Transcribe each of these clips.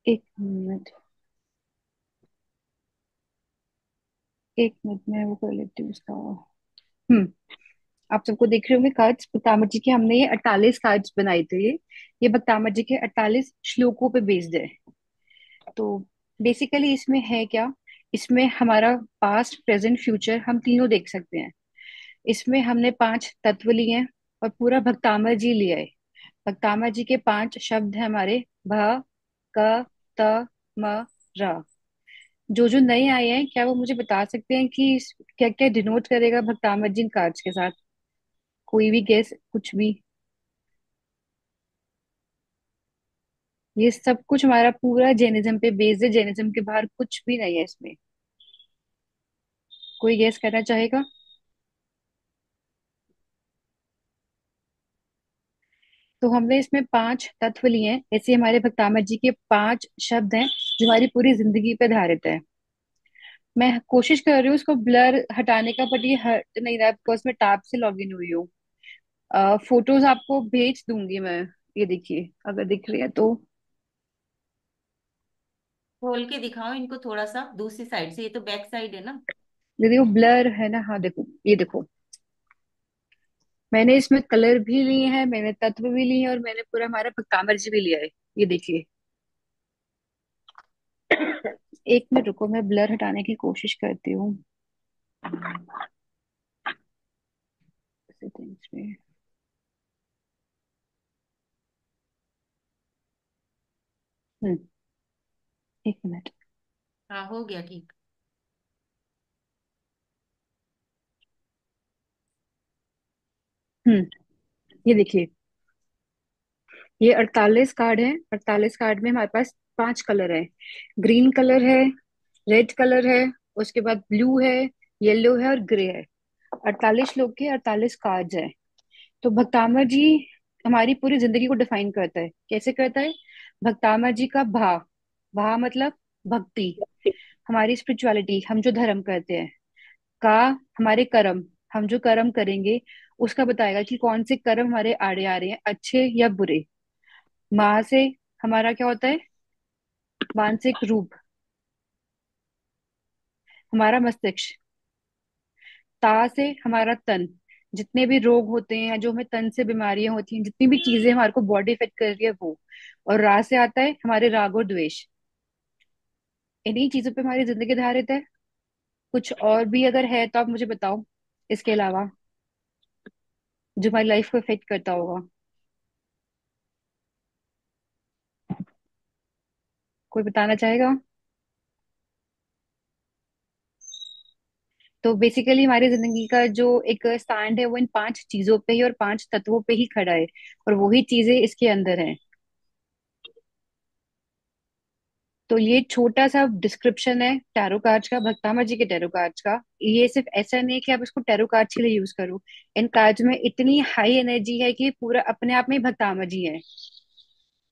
एक मिनट। एक मिनट में वो कर लेती हूँ उसका। हम्म। आप सबको देख रहे होंगे कार्ड्स बक्तामर जी के, हमने ये 48 कार्ड्स बनाए थे। ये बक्तामर जी के 48 श्लोकों पे बेस्ड है। तो बेसिकली इसमें है क्या, इसमें हमारा पास्ट प्रेजेंट फ्यूचर हम तीनों देख सकते हैं। इसमें हमने 5 तत्व लिए हैं और पूरा भक्तामर जी लिया है। भक्तामर जी के 5 शब्द हैं हमारे: भ, क, त, म, र। जो जो नए आए हैं, क्या वो मुझे बता सकते हैं कि क्या क्या डिनोट करेगा भक्तामर जी इन कार्ड्स के साथ? कोई भी गेस, कुछ भी। ये सब कुछ हमारा पूरा जैनिज्म पे बेस्ड है, जैनिज्म के बाहर कुछ भी नहीं है इसमें। कोई गेस करना चाहेगा? तो हमने इसमें 5 तत्व लिए हैं, ऐसे हमारे भक्तामर जी के 5 शब्द हैं जो हमारी पूरी जिंदगी पे आधारित है। मैं कोशिश कर रही हूँ इसको ब्लर हटाने का, बट ये हट नहीं रहा बिकॉज मैं टैब से लॉग इन हुई हूँ। फोटोज आपको भेज दूंगी मैं। ये देखिए, अगर दिख रही है तो। खोल के दिखाओ इनको थोड़ा सा दूसरी साइड से, ये तो बैक साइड है ना। यदि वो ब्लर है ना, हाँ देखो, ये देखो। मैंने इसमें कलर भी लिए हैं, मैंने तत्व भी लिए हैं, और मैंने पूरा हमारा भक्तामर जी भी लिया है। ये देखिए। एक मिनट रुको, मैं ब्लर हटाने की कोशिश करती हूँ सेटिंग्स में। हम्म। एक मिनट। हाँ हो गया ठीक। हम्म। ये देखिए, ये 48 कार्ड है। 48 कार्ड में हमारे पास 5 कलर है। ग्रीन कलर है, रेड कलर है, उसके बाद ब्लू है, येलो है और ग्रे है। 48 लोग के 48 कार्ड्स है। तो भक्तामर जी हमारी पूरी जिंदगी को डिफाइन करता है। कैसे करता है? भक्तामर जी का भा, भा मतलब भक्ति, हमारी स्पिरिचुअलिटी, हम जो धर्म करते हैं। का, हमारे कर्म, हम जो कर्म करेंगे उसका बताएगा कि कौन से कर्म हमारे आड़े आ रहे हैं, अच्छे या बुरे। माँ से हमारा क्या होता है? मानसिक रूप, हमारा मस्तिष्क। ता से हमारा तन, जितने भी रोग होते हैं, जो हमें तन से बीमारियां होती हैं, जितनी भी चीजें हमारे को बॉडी इफेक्ट कर रही है वो। और रा से आता है हमारे राग और द्वेष। इन्हीं चीजों पे हमारी जिंदगी आधारित है। कुछ और भी अगर है तो आप मुझे बताओ, इसके अलावा, जो हमारी लाइफ को इफेक्ट करता होगा। कोई बताना चाहेगा? तो बेसिकली हमारी जिंदगी का जो एक स्टैंड है वो इन 5 चीजों पे ही और 5 तत्वों पे ही खड़ा है। और वही चीजें इसके अंदर हैं। तो ये छोटा सा डिस्क्रिप्शन है टैरो कार्ड्स का, भक्तामा जी के टैरो कार्ड्स का। ये सिर्फ ऐसा नहीं है कि आप इसको टैरो कार्ड्स के लिए यूज करो। इन कार्ड्स में इतनी हाई एनर्जी है कि पूरा अपने आप में ही भक्तामा जी है।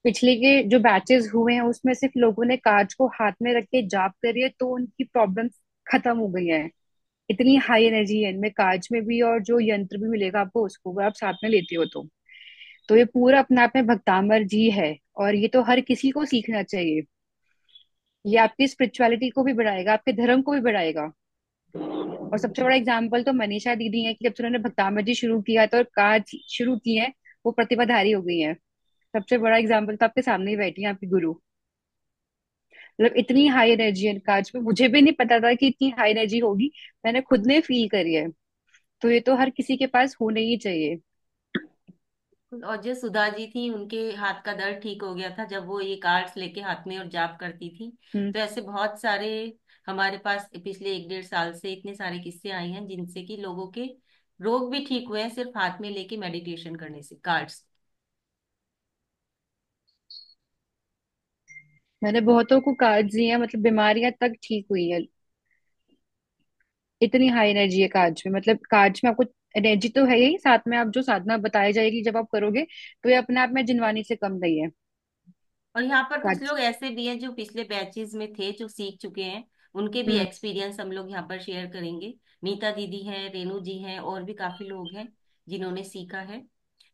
पिछले के जो बैचेस हुए हैं उसमें सिर्फ लोगों ने कार्ड्स को हाथ में रख के जाप करी है तो उनकी प्रॉब्लम्स खत्म हो गई हैं। इतनी हाई एनर्जी है इनमें, कार्ड्स में भी, और जो यंत्र भी मिलेगा आपको उसको वो आप साथ में लेते हो तो ये पूरा अपने आप में भक्तामर जी है। और ये तो हर किसी को सीखना चाहिए। ये आपकी स्पिरिचुअलिटी को भी बढ़ाएगा, आपके धर्म को भी बढ़ाएगा। और सबसे बड़ा एग्जाम्पल तो मनीषा दीदी है कि जब से उन्होंने भक्तामर जी शुरू किया तो, और कार्ड शुरू किए हैं, वो प्रतिभाधारी हो गई है। सबसे बड़ा एग्जाम्पल तो आपके सामने ही बैठी है आपकी गुरु। मतलब इतनी हाई एनर्जी है कार्ड्स में, मुझे भी नहीं पता था कि इतनी हाई एनर्जी होगी। मैंने खुद ने फील करी है। तो ये तो हर किसी के पास होने ही चाहिए। और जो सुधा जी थी उनके हाथ का दर्द ठीक हो गया था जब वो ये कार्ड्स लेके हाथ में और जाप करती थी। हम्म। तो ऐसे बहुत सारे हमारे पास पिछले 1 1.5 साल से इतने सारे किस्से आए हैं जिनसे कि लोगों के रोग भी ठीक हुए हैं सिर्फ हाथ में लेके मेडिटेशन करने से कार्ड्स। मैंने बहुतों को कार्ड्स दिए हैं, मतलब बीमारियां तक ठीक हुई है। इतनी हाई एनर्जी है कार्ड्स में, मतलब कार्ड्स में आपको एनर्जी तो है ही, साथ में आप जो साधना बताई जाएगी जब आप करोगे तो ये अपने आप में जिनवानी से कम नहीं है। और यहाँ पर कुछ कार्ड्स। लोग ऐसे भी हैं जो पिछले बैचेस में थे जो सीख चुके हैं। उनके भी हम्म। एक्सपीरियंस हम लोग यहाँ पर शेयर करेंगे। नीता दीदी हैं, रेनू जी हैं, और भी काफी लोग हैं जिन्होंने सीखा है।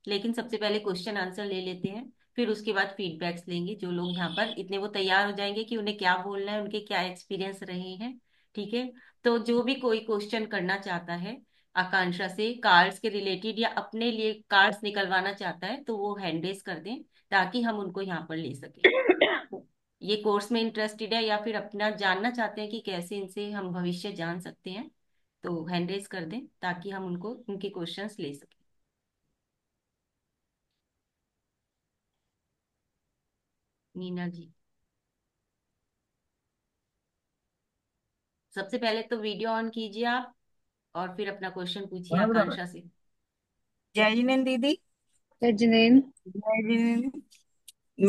लेकिन सबसे पहले क्वेश्चन आंसर ले लेते हैं। फिर उसके बाद फीडबैक्स लेंगे। जो लोग यहाँ पर इतने वो तैयार हो जाएंगे कि उन्हें क्या बोलना है, उनके क्या एक्सपीरियंस रहे हैं। ठीक है। तो जो भी कोई क्वेश्चन करना चाहता है आकांक्षा से कार्ड्स के रिलेटेड, या अपने लिए कार्ड्स निकलवाना चाहता है, तो वो हैंड रेज कर दें ताकि हम उनको यहाँ पर ले सकें। ये कोर्स में इंटरेस्टेड है या फिर अपना जानना चाहते हैं कि कैसे इनसे हम भविष्य जान सकते हैं, तो हैंड रेज कर दें ताकि हम उनको उनके क्वेश्चंस ले सकें। मीना जी, सबसे पहले तो वीडियो ऑन कीजिए आप, और फिर अपना क्वेश्चन पूछिए आकांक्षा से। जय जिनेन्द्र दीदी। जय जिनेन। जय जिनेन्द्र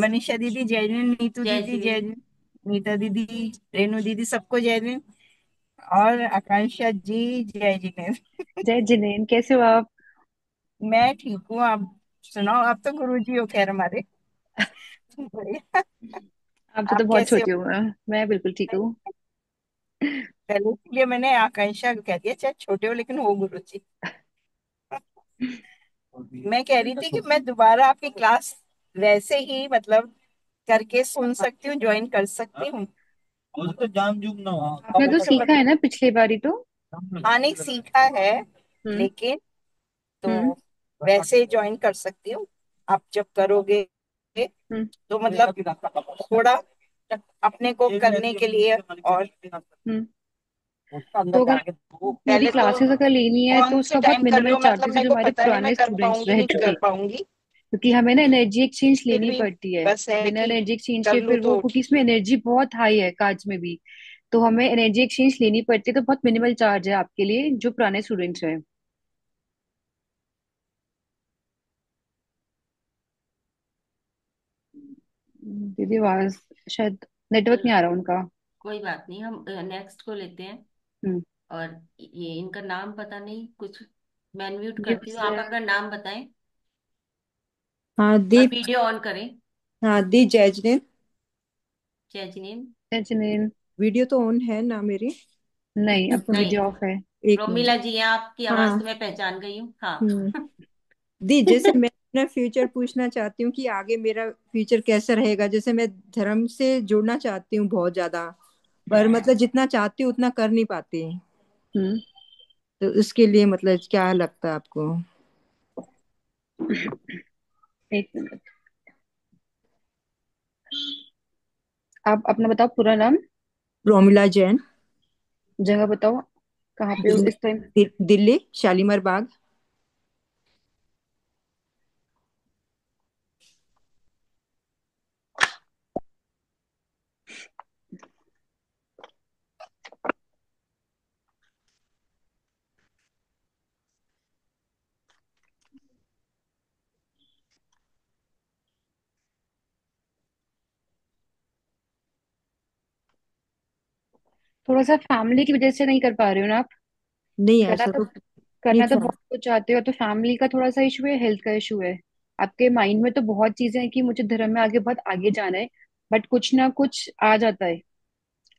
मनीषा दीदी। जय जिनेन्द्र नीतू जय दीदी। जय जिनेन्द्र। जिनेन्द्र नीता दीदी। रेणु दीदी, सबको जय जिनेन्द्र। और आकांक्षा जी, जय जिनेन्द्र। जय जिनेन, कैसे हो आप? मैं ठीक हूँ, आप सुनाओ। आप तो गुरु जी हो खैर हमारे। बढ़िया। आपसे तो आप बहुत कैसे छोटी हो? हूँ मैं बिल्कुल ठीक हूँ। पहले इसलिए मैंने आकांक्षा को कह दिया, चाहे छोटे हो लेकिन हो गुरु जी। मैं कह रही थी कि मैं दोबारा आपकी क्लास वैसे ही मतलब करके सुन सकती हूँ, ज्वाइन कर सकती हूँ। तो जान जुग ना हो आपने कब तो ऊपर सीखा है ना पिछली बारी तो। हाँ, नहीं सीखा है हम्म। लेकिन, तो हम्म। वैसे ज्वाइन कर सकती हूँ आप जब करोगे। हम्म। तो मतलब थोड़ा अपने को करने के लिए और हम्म। तो अंदर अगर जाके वो मेरी पहले तो क्लासेस अगर लेनी है तो कौन से उसका बहुत टाइम कर मिनिमल लो, मतलब चार्जेस है मेरे जो को हमारे पता नहीं, मैं पुराने कर स्टूडेंट्स पाऊंगी रह नहीं चुके कर हैं। पाऊंगी। क्योंकि हमें ना एनर्जी एक्सचेंज फिर लेनी भी पड़ती है। बस है बिना कि एनर्जी एक्सचेंज कर के लूँ फिर वो, तो क्योंकि ठीक। इसमें एनर्जी बहुत हाई है कार्ड्स में भी। तो हमें एनर्जी एक्सचेंज लेनी पड़ती है, तो बहुत मिनिमल चार्ज है आपके लिए जो पुराने स्टूडेंट्स हैं। दीदी आवाज शायद नेटवर्क चलो, नहीं आ रहा उनका। कोई बात नहीं, हम नेक्स्ट को लेते हैं। हम्म। और ये इनका नाम पता नहीं कुछ, मैं अनम्यूट ये करती बस हूँ, आप अपना नाम बताएं हाँ और दीप। वीडियो ऑन करें। हाँ दी जैज ने। जय जिनेन्द्र। जिनेन। वीडियो तो ऑन है ना मेरी? नहीं, अब तो नहीं, वीडियो ऑफ है। एक प्रोमिला मिनट। जी हैं, आपकी आवाज हाँ। तो मैं पहचान गई हूँ, हाँ। हम्म। दी जैसे मैं अपना फ्यूचर पूछना चाहती हूँ कि आगे मेरा फ्यूचर कैसा रहेगा। जैसे मैं धर्म से जुड़ना चाहती हूँ बहुत ज्यादा, पर मतलब जितना चाहती हूँ उतना कर नहीं पाती। हम्म। तो उसके लिए मतलब क्या लगता है आपको? एक मिनट। आप अपना बताओ पूरा नाम। प्रोमिला जैन। जगह बताओ, कहाँ पे हो दिल्ली। इस टाइम? दिल्ली शालीमार बाग। थोड़ा सा फैमिली की वजह से नहीं कर पा रहे हो ना आप? नहीं करना ऐसा तो तो नहीं करना तो था। बहुत कुछ चाहते हो, तो फैमिली का थोड़ा सा इशू है, हेल्थ का इशू है। आपके माइंड में तो बहुत चीजें हैं कि मुझे धर्म में आगे बहुत आगे जाना है, बट कुछ ना कुछ आ जाता है।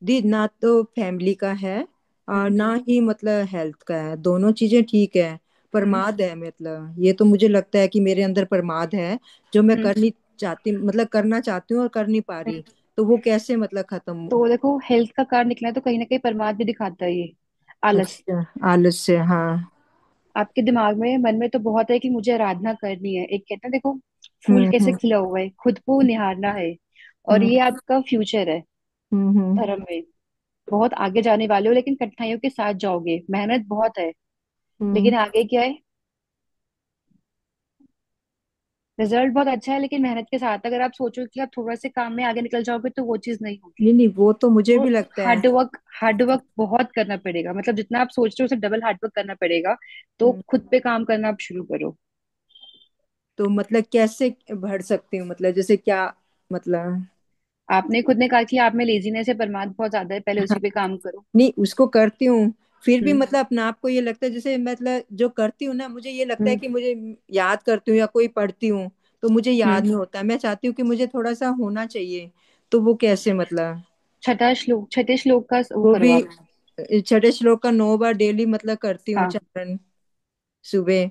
दी ना तो फैमिली का है और हम्म। ना ही मतलब हेल्थ का है। दोनों चीजें ठीक है। हम्म। प्रमाद है, मतलब ये तो मुझे लगता है कि मेरे अंदर प्रमाद है जो मैं हम्म। कर नहीं चाहती, मतलब करना चाहती हूँ और कर नहीं पा हम्म। रही। तो वो कैसे मतलब खत्म? तो देखो, हेल्थ का कार्ड निकला है तो कहीं ना कहीं परमात्मा भी दिखाता है ये। आलस। अच्छा, आलस्य, हाँ। आपके दिमाग में मन में तो बहुत है कि मुझे आराधना करनी है, एक कहते हैं देखो, फूल कैसे हम्म। खिला हुआ है, खुद को निहारना है। और हम्म। ये आपका फ्यूचर है हम्म। धर्म में। बहुत आगे जाने वाले हो, लेकिन कठिनाइयों के साथ जाओगे, मेहनत बहुत है। हम्म। लेकिन आगे क्या है? रिजल्ट बहुत अच्छा है, लेकिन मेहनत के साथ अगर आप सोचो कि आप थोड़ा से काम में आगे निकल जाओगे तो वो चीज नहीं होगी। नहीं नहीं, वो तो मुझे तो भी लगता है। हार्ड वर्क बहुत करना पड़ेगा, मतलब जितना आप सोच रहे हो उससे डबल हार्ड वर्क करना पड़ेगा। तो हम्म। खुद पे काम करना आप शुरू करो। तो मतलब कैसे बढ़ सकती हूँ, मतलब जैसे क्या मतलब? आपने खुद ने कहा कि आप में लेजीनेस है, परमात्मा बहुत ज्यादा है, पहले उसी पे काम करो। नहीं, उसको करती हूँ फिर भी हम्म। मतलब अपने आप को ये लगता है, जैसे मतलब जो करती हूँ ना, मुझे ये लगता है हम्म। कि मुझे याद करती हूँ या कोई पढ़ती हूँ तो मुझे हम्म। याद नहीं होता। मैं चाहती हूँ कि मुझे थोड़ा सा होना चाहिए। तो वो कैसे मतलब? छठे श्लोक का वो वो करो भी आप। छठे श्लोक का 9 बार डेली मतलब करती हूँ हाँ। उच्चारण सुबह।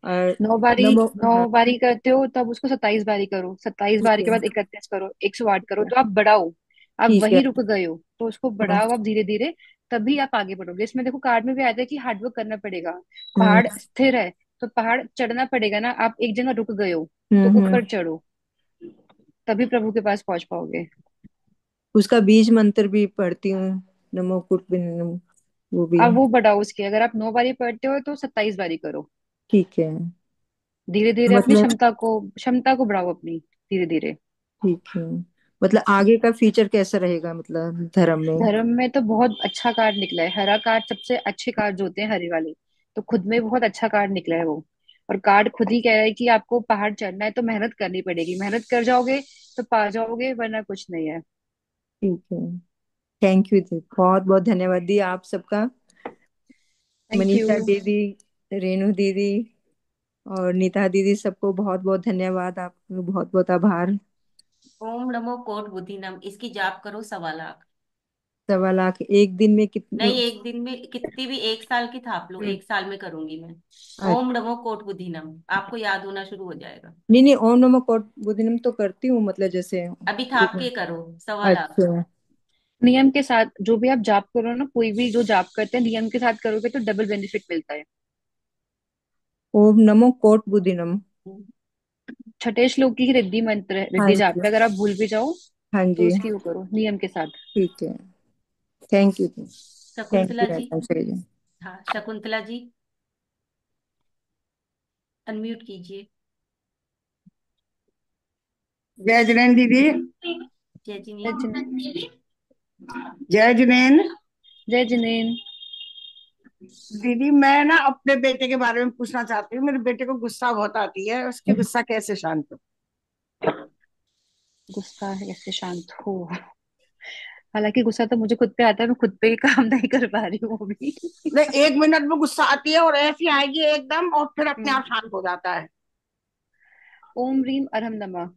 और 9 बारी, नमो। नौ हाँ बारी करते हो तब उसको 27 बारी करो, 27 बारी ठीक के है। बाद 31 करो, 108 करो, तो आप बढ़ाओ। आप ठीक है। वहीं रुक गए हो तो उसको हाँ। बढ़ाओ आप धीरे धीरे, तभी आप आगे बढ़ोगे। इसमें देखो कार्ड में भी आता है कि हार्डवर्क करना पड़ेगा। हम्म पहाड़ स्थिर है तो पहाड़ चढ़ना पड़ेगा ना, आप एक जगह रुक गए हो तो हम्म। ऊपर चढ़ो, तभी प्रभु के पास पहुंच पाओगे। उसका बीज मंत्र भी पढ़ती हूँ, नमो कुटबिन, वो भी। अब वो बढ़ाओ उसके, अगर आप 9 बारी पढ़ते हो तो 27 बारी करो। ठीक है। धीरे तो धीरे अपनी मतलब क्षमता को बढ़ाओ अपनी, धीरे धीरे। ठीक है, मतलब आगे का फ्यूचर कैसा रहेगा मतलब धर्म में? धर्म में तो बहुत अच्छा कार्ड निकला है, हरा कार्ड सबसे अच्छे कार्ड जो होते हैं हरे वाले, तो खुद में बहुत अच्छा कार्ड निकला है वो। और कार्ड खुद ही कह रहा है कि आपको पहाड़ चढ़ना है तो मेहनत करनी पड़ेगी, मेहनत कर जाओगे तो पा जाओगे, वरना कुछ नहीं है। ठीक है। थैंक यू दी, बहुत बहुत धन्यवाद दी आप सबका। Thank you. मनीषा दीदी, रेणु दीदी और नीता दीदी, सबको बहुत बहुत धन्यवाद, आपको बहुत बहुत आभार। ओम नमो कोट बुद्धि नम, इसकी जाप करो 1.25 लाख। 1.25 लाख एक दिन में कितने? नहीं, एक दिन में कितनी भी, 1 साल की थाप लो, हम्म। 1 साल में करूंगी मैं। ओम अच्छा। नमो कोट बुद्धि नम, आपको याद होना शुरू हो जाएगा। नहीं नहीं, ओम नमो कोट बुद्धिनम तो करती हूँ, मतलब जैसे अभी थाप जितना। के करो 1.25 लाख। अच्छा। नियम के साथ जो भी आप जाप करो ना, कोई भी जो जाप करते हैं नियम के साथ करोगे तो डबल बेनिफिट मिलता है। ओम नमो कोट बुद्धिनम। छठे श्लोक की ही रिद्धि मंत्र है, हाँ रिद्धि जाप जी। है, अगर आप भूल भी जाओ हाँ तो जी। उसकी वो करो नियम के साथ। ठीक है। Thank you. Thank Shakuntala you ji. Akanksha ji. हाँ, शकुंतला जी, अनम्यूट कीजिए। जय जिनेन दीदी। जय जय जिनेन्द्र। जिनेन्द्र। जय जिनेन जय जिनेन्द्र। दीदी, मैं ना अपने बेटे के बारे में पूछना चाहती हूँ। मेरे बेटे को गुस्सा बहुत आती है, उसकी गुस्सा कैसे शांत हो? गुस्सा है कैसे शांत हो? हालांकि गुस्सा तो मुझे खुद पे आता है, मैं खुद पे ही काम नहीं कर पा रही हूँ अभी। नहीं, 1 मिनट में गुस्सा आती है और ऐसी आएगी एकदम, और फिर अपने हम्म। आप शांत हो जाता है। ओम रीम अरहम नमा।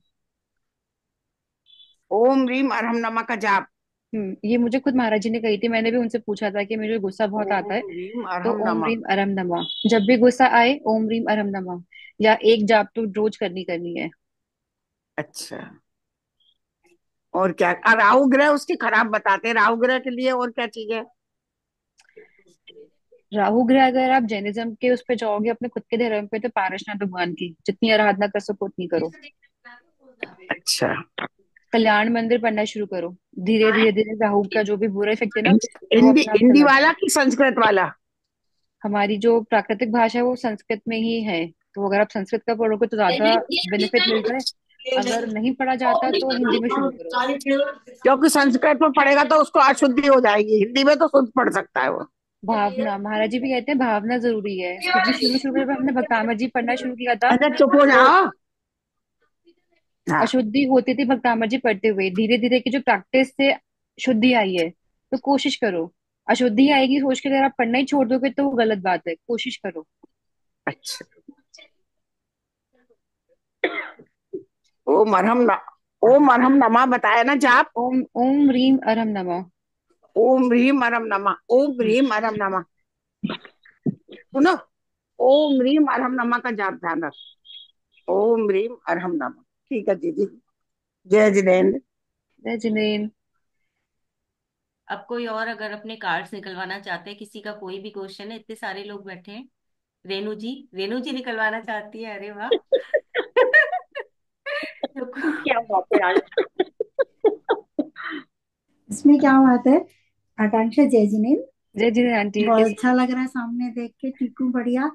ओम रीम अरहम नमा का जाप। ये मुझे खुद महाराज जी ने कही थी, मैंने भी उनसे पूछा था कि मुझे गुस्सा बहुत आता है। ओम रीम तो अरहम ओम नमा। रीम अरहम नमा, जब भी गुस्सा आए ओम रीम अरहम नमा, या एक जाप तो रोज करनी करनी है। अच्छा। और क्या? राहु ग्रह उसके खराब बताते हैं, राहु ग्रह के लिए और क्या चीज है? राहु ग्रह, अगर आप जैनिज्म के उस पे जाओगे अपने खुद के धर्म पे, तो पारसनाथ भगवान की जितनी आराधना कर सको उतनी करो। अच्छा। कल्याण मंदिर पढ़ना शुरू करो। धीरे धीरे धीरे राहु का जो भी बुरा इफेक्ट है ना, वो हिंदी अपने आप हिंदी चला वाला जाएगा। कि संस्कृत वाला? हमारी जो प्राकृतिक भाषा है वो संस्कृत में ही है, तो अगर आप संस्कृत का पढ़ोगे तो ज्यादा बेनिफिट मिलता है। अगर नहीं पढ़ा जाता तो हिंदी में शुरू करो। क्योंकि संस्कृत में पढ़ेगा तो उसको अशुद्धि हो जाएगी, हिंदी में तो शुद्ध पढ़ सकता है वो। भावना, महाराज जी भी कहते हैं भावना जरूरी है, क्योंकि शुरू शुरू में जब हमने भक्तामर जी पढ़ना शुरू किया था अच्छा, चुप हो तो जाओ। हाँ। अशुद्धि होती थी भक्तामर जी पढ़ते हुए। धीरे धीरे की जो प्रैक्टिस से शुद्धि आई है, तो कोशिश करो। अशुद्धि आएगी सोच के अगर आप पढ़ना ही छोड़ दोगे तो वो गलत बात है, कोशिश करो। अच्छा। ओ मरहम न, ओ मरहम नमा बताया ना जाप? ओम ओम रीम अरहम नमः। ओम ह्रीम अरम नमा, ओम ह्रीम अरम नमा। सुनो, ओम ह्रीम अरहम नमा का जाप ध्यान रख। ओम ह्रीम अरहम नमा। ठीक है दीदी। जय जिनेन्द्र। जय जिनेन्द्र। अब कोई और अगर अपने कार्ड्स निकलवाना चाहते हैं, किसी का कोई भी क्वेश्चन है, इतने सारे लोग बैठे हैं। रेणु जी, रेणु जी निकलवाना चाहती है, अरे वाह। क्या बात है आज? इसमें क्या बात है? आकांक्षा, जय जिनेन्द्र। जय जिनेन्द्र आंटी, बहुत कैसी अच्छा हैं? लग रहा है सामने देख के, ठीक हूँ, बढ़िया।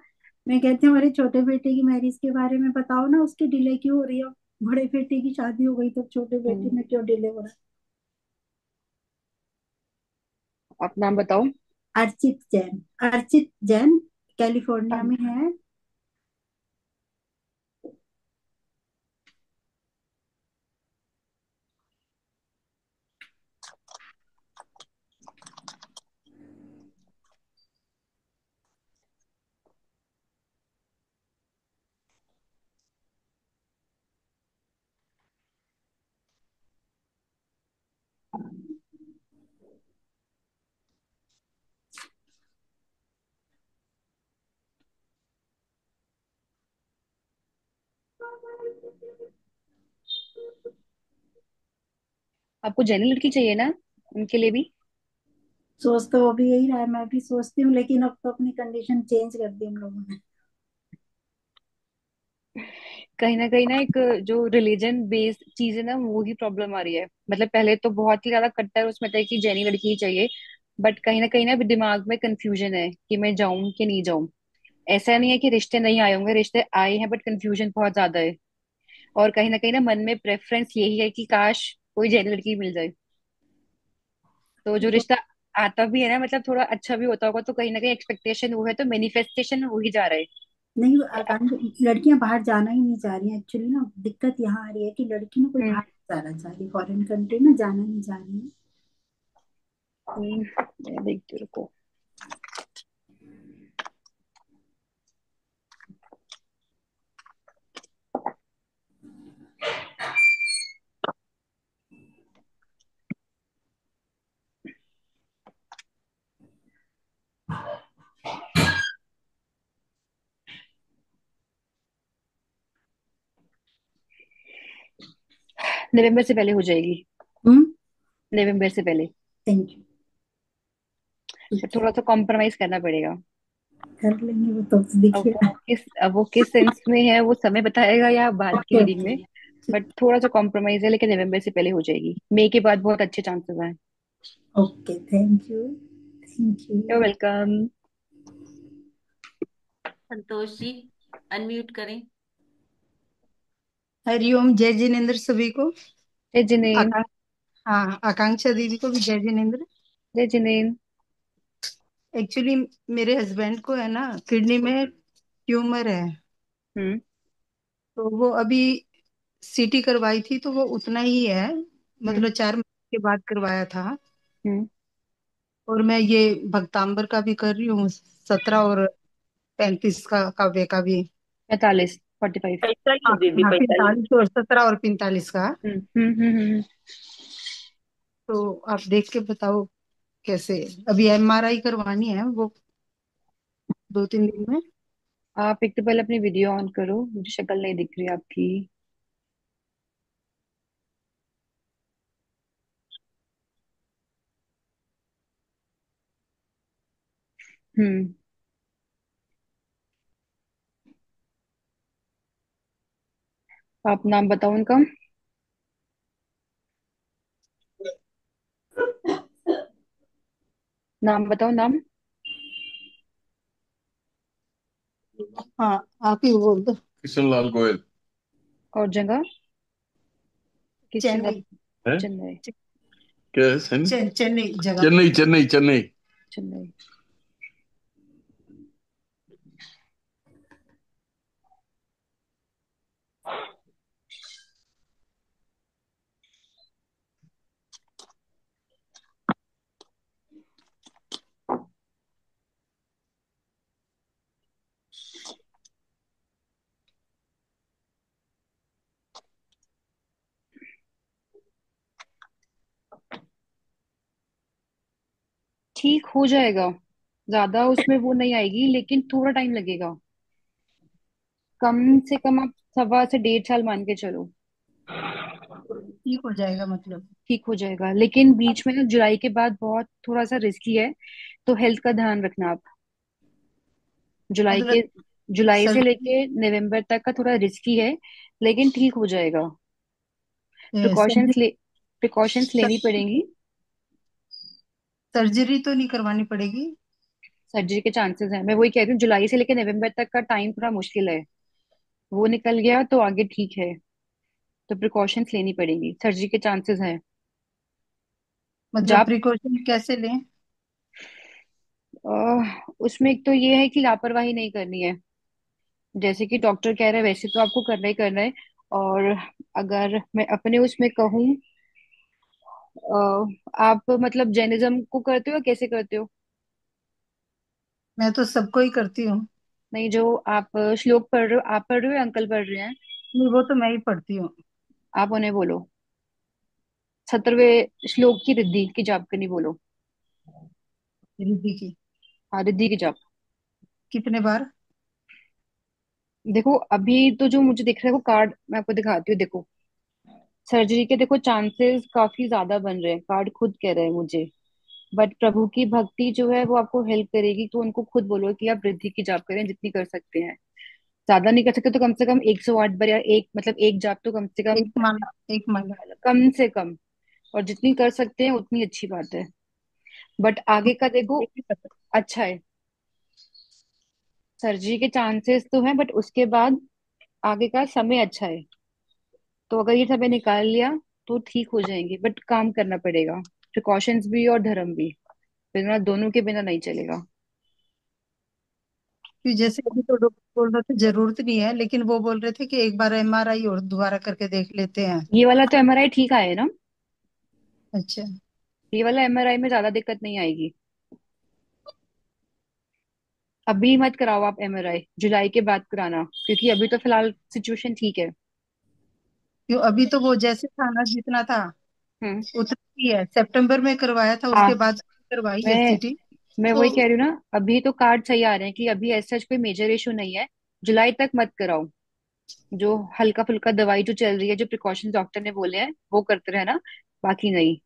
मैं कहती हूँ मेरे छोटे बेटे की मैरिज के बारे में बताओ ना, उसकी डिले क्यों हो रही है? बड़े बेटे की शादी हो गई तो छोटे बेटे हम्म, में क्यों डिले हो रहा आप नाम बताओ। है? अर्चित जैन। अर्चित जैन, कैलिफोर्निया में है। आपको जेन्युइन लड़की चाहिए ना, उनके लिए भी? सोच तो वो भी यही रहा है, मैं भी सोचती हूँ, लेकिन अब तो अपनी कंडीशन चेंज कर दी हम लोगों ने। कहीं ना एक जो रिलीजन बेस्ड चीज है ना, वो ही प्रॉब्लम आ रही है। मतलब पहले तो बहुत ही ज्यादा कट्टर उसमें था कि जेनी लड़की ही चाहिए, बट कहीं ना अभी दिमाग में कंफ्यूजन है कि मैं जाऊं कि नहीं जाऊं। ऐसा नहीं है कि रिश्ते नहीं आए होंगे, रिश्ते आए हैं, बट कंफ्यूजन बहुत ज्यादा है। और कहीं ना मन में प्रेफरेंस यही है कि काश कोई जेनी लड़की मिल जाए। तो जो तो रिश्ता आता भी है ना, मतलब थोड़ा अच्छा भी होता होगा, तो कहीं एक्सपेक्टेशन वो है, तो मैनिफेस्टेशन वो ही जा रहा है। नहीं, आकांक्षा लड़कियां बाहर जाना ही नहीं चाह रही हैं एक्चुअली ना। दिक्कत यहाँ आ रही है कि लड़की ना कोई हम्म। बाहर नहीं जाना चाह रही, फॉरेन कंट्री में जाना नहीं चाह रही है। मैं देखती हूँ, रुको। नवंबर से पहले हो जाएगी। हम्म। नवंबर से पहले। Thank you. पर ठीक है, थोड़ा सा कॉम्प्रोमाइज करना पड़ेगा। कर लेंगे, वो तो दिख ही रहा है। अब वो किस सेंस में है, वो समय बताएगा या बाद की ओके रीडिंग ओके। में। ठीक। बट थोड़ा सा कॉम्प्रोमाइज है, लेकिन नवंबर से पहले हो जाएगी। मई के बाद बहुत अच्छे चांसेस हैं। Okay, thank you. Thank you. You welcome. Santosh ji, unmute करें। हरिओम, जय जिनेन्द्र सभी को। जय जिनेन। आकांक्षा, हाँ, आकांक्षा दीदी को भी जय जिनेन्द्र। जय जिनेन। एक्चुअली मेरे हस्बैंड को है ना, किडनी में ट्यूमर है। हम्म। तो वो अभी सीटी करवाई थी, तो वो उतना ही है, हम्म। मतलब 4 महीने के बाद करवाया था। हम्म। और मैं ये भक्तांबर का भी कर रही हूँ, 17 और 35 का काव्य का भी। 45, 45। पैसा ही हाँ है दीदी, हाँ, पैसा ही 45 और 17 और 45 का। हम्म। तो आप देख के बताओ कैसे। अभी एमआरआई करवानी है वो 2-3 दिन में। आप एक तो पहले अपनी वीडियो ऑन करो, मुझे शक्ल नहीं दिख रही आपकी। हम्म। आप नाम बताओ उनका। नाम बताओ, नाम। हाँ, आप ही बोल दो। किशन लाल गोयल। और जगह? किस जगह? चेन्नई। है चेन्नई। क्या है सनी? चेन्नई जगह। चेन्नई चेन्नई चेन्नई। चेन्नई। ठीक हो जाएगा। ज्यादा उसमें वो नहीं आएगी, लेकिन थोड़ा टाइम लगेगा। कम से कम आप 1.25 से 1.5 साल मान के चलो। ठीक हो जाएगा मतलब? ठीक हो जाएगा, लेकिन बीच में ना जुलाई के बाद बहुत थोड़ा सा रिस्की है। तो हेल्थ का ध्यान रखना आप। जुलाई मतलब के जुलाई से सर्जरी, लेके नवंबर तक का थोड़ा रिस्की है, लेकिन ठीक हो जाएगा। सर्जरी, प्रिकॉशंस प्रिकॉशंस लेनी पड़ेंगी। सर्जरी तो नहीं करवानी पड़ेगी? सर्जरी के चांसेस हैं, मैं वही कह रही हूँ, जुलाई से लेकर नवंबर तक का टाइम थोड़ा मुश्किल है। वो निकल गया तो आगे ठीक है। तो प्रिकॉशंस लेनी पड़ेगी, सर्जरी के चांसेस हैं। मतलब जब प्रिकॉशन कैसे लें? उसमें एक तो ये है कि लापरवाही नहीं करनी है। जैसे कि डॉक्टर कह रहे हैं वैसे तो आपको करना ही करना है। और अगर मैं अपने उसमें कहूँ, आप मतलब जैनिज्म को करते हो या कैसे करते हो? मैं तो सबको ही करती हूँ। नहीं, जो आप श्लोक पढ़ रहे हो, आप पढ़ रहे हो या अंकल पढ़ रहे हैं? नहीं, वो तो मैं ही पढ़ती हूँ। आप उन्हें बोलो। 17वें श्लोक की रिद्धि की जाप करनी बोलो। रिद्धि की? हाँ, रिद्धि की जाप। कितने बार? देखो अभी तो जो मुझे दिख रहा है वो कार्ड मैं आपको दिखाती हूँ, देखो सर्जरी के देखो चांसेस काफी ज्यादा बन रहे हैं, कार्ड खुद कह रहे हैं मुझे। बट प्रभु की भक्ति जो है वो आपको हेल्प करेगी, तो उनको खुद बोलो कि आप रिद्धि की जाप करें जितनी कर सकते हैं। ज्यादा नहीं कर सकते तो कम से कम 108 बार, या एक मतलब एक जाप तो कम से कम, एक माला, एक माला। कम से कम। और जितनी कर सकते हैं उतनी अच्छी बात है। बट आगे का देखो ये भी पता। अच्छा है, सर्जरी के चांसेस तो हैं, बट उसके बाद आगे का समय अच्छा है। तो अगर ये समय निकाल लिया तो ठीक हो जाएंगे, बट काम करना पड़ेगा, प्रिकॉशंस भी और धर्म भी, बिना दोनों के बिना नहीं चलेगा। कि जैसे अभी तो डॉक्टर बोल रहे थे जरूरत नहीं है, लेकिन वो बोल रहे थे कि एक बार एमआरआई और दोबारा करके देख लेते हैं। ये वाला तो एमआरआई ठीक आया है ना, अच्छा। ये वाला एमआरआई में ज्यादा दिक्कत नहीं आएगी। अभी मत कराओ आप एमआरआई, जुलाई के बाद कराना, क्योंकि अभी तो फिलहाल सिचुएशन ठीक है। क्यों, अभी तो वो जैसे था ना जितना था हम्म। उतना ही है। सितंबर में करवाया था, हाँ, उसके बाद करवाई है मैं सीटी। मैं तो वही कह रही हूँ ना, अभी तो कार्ड सही आ रहे हैं कि अभी ऐसा कोई मेजर इशू नहीं है। जुलाई तक मत कराओ, जो हल्का फुल्का दवाई जो चल रही है, जो प्रिकॉशन डॉक्टर ने बोले हैं वो करते रहना, बाकी नहीं।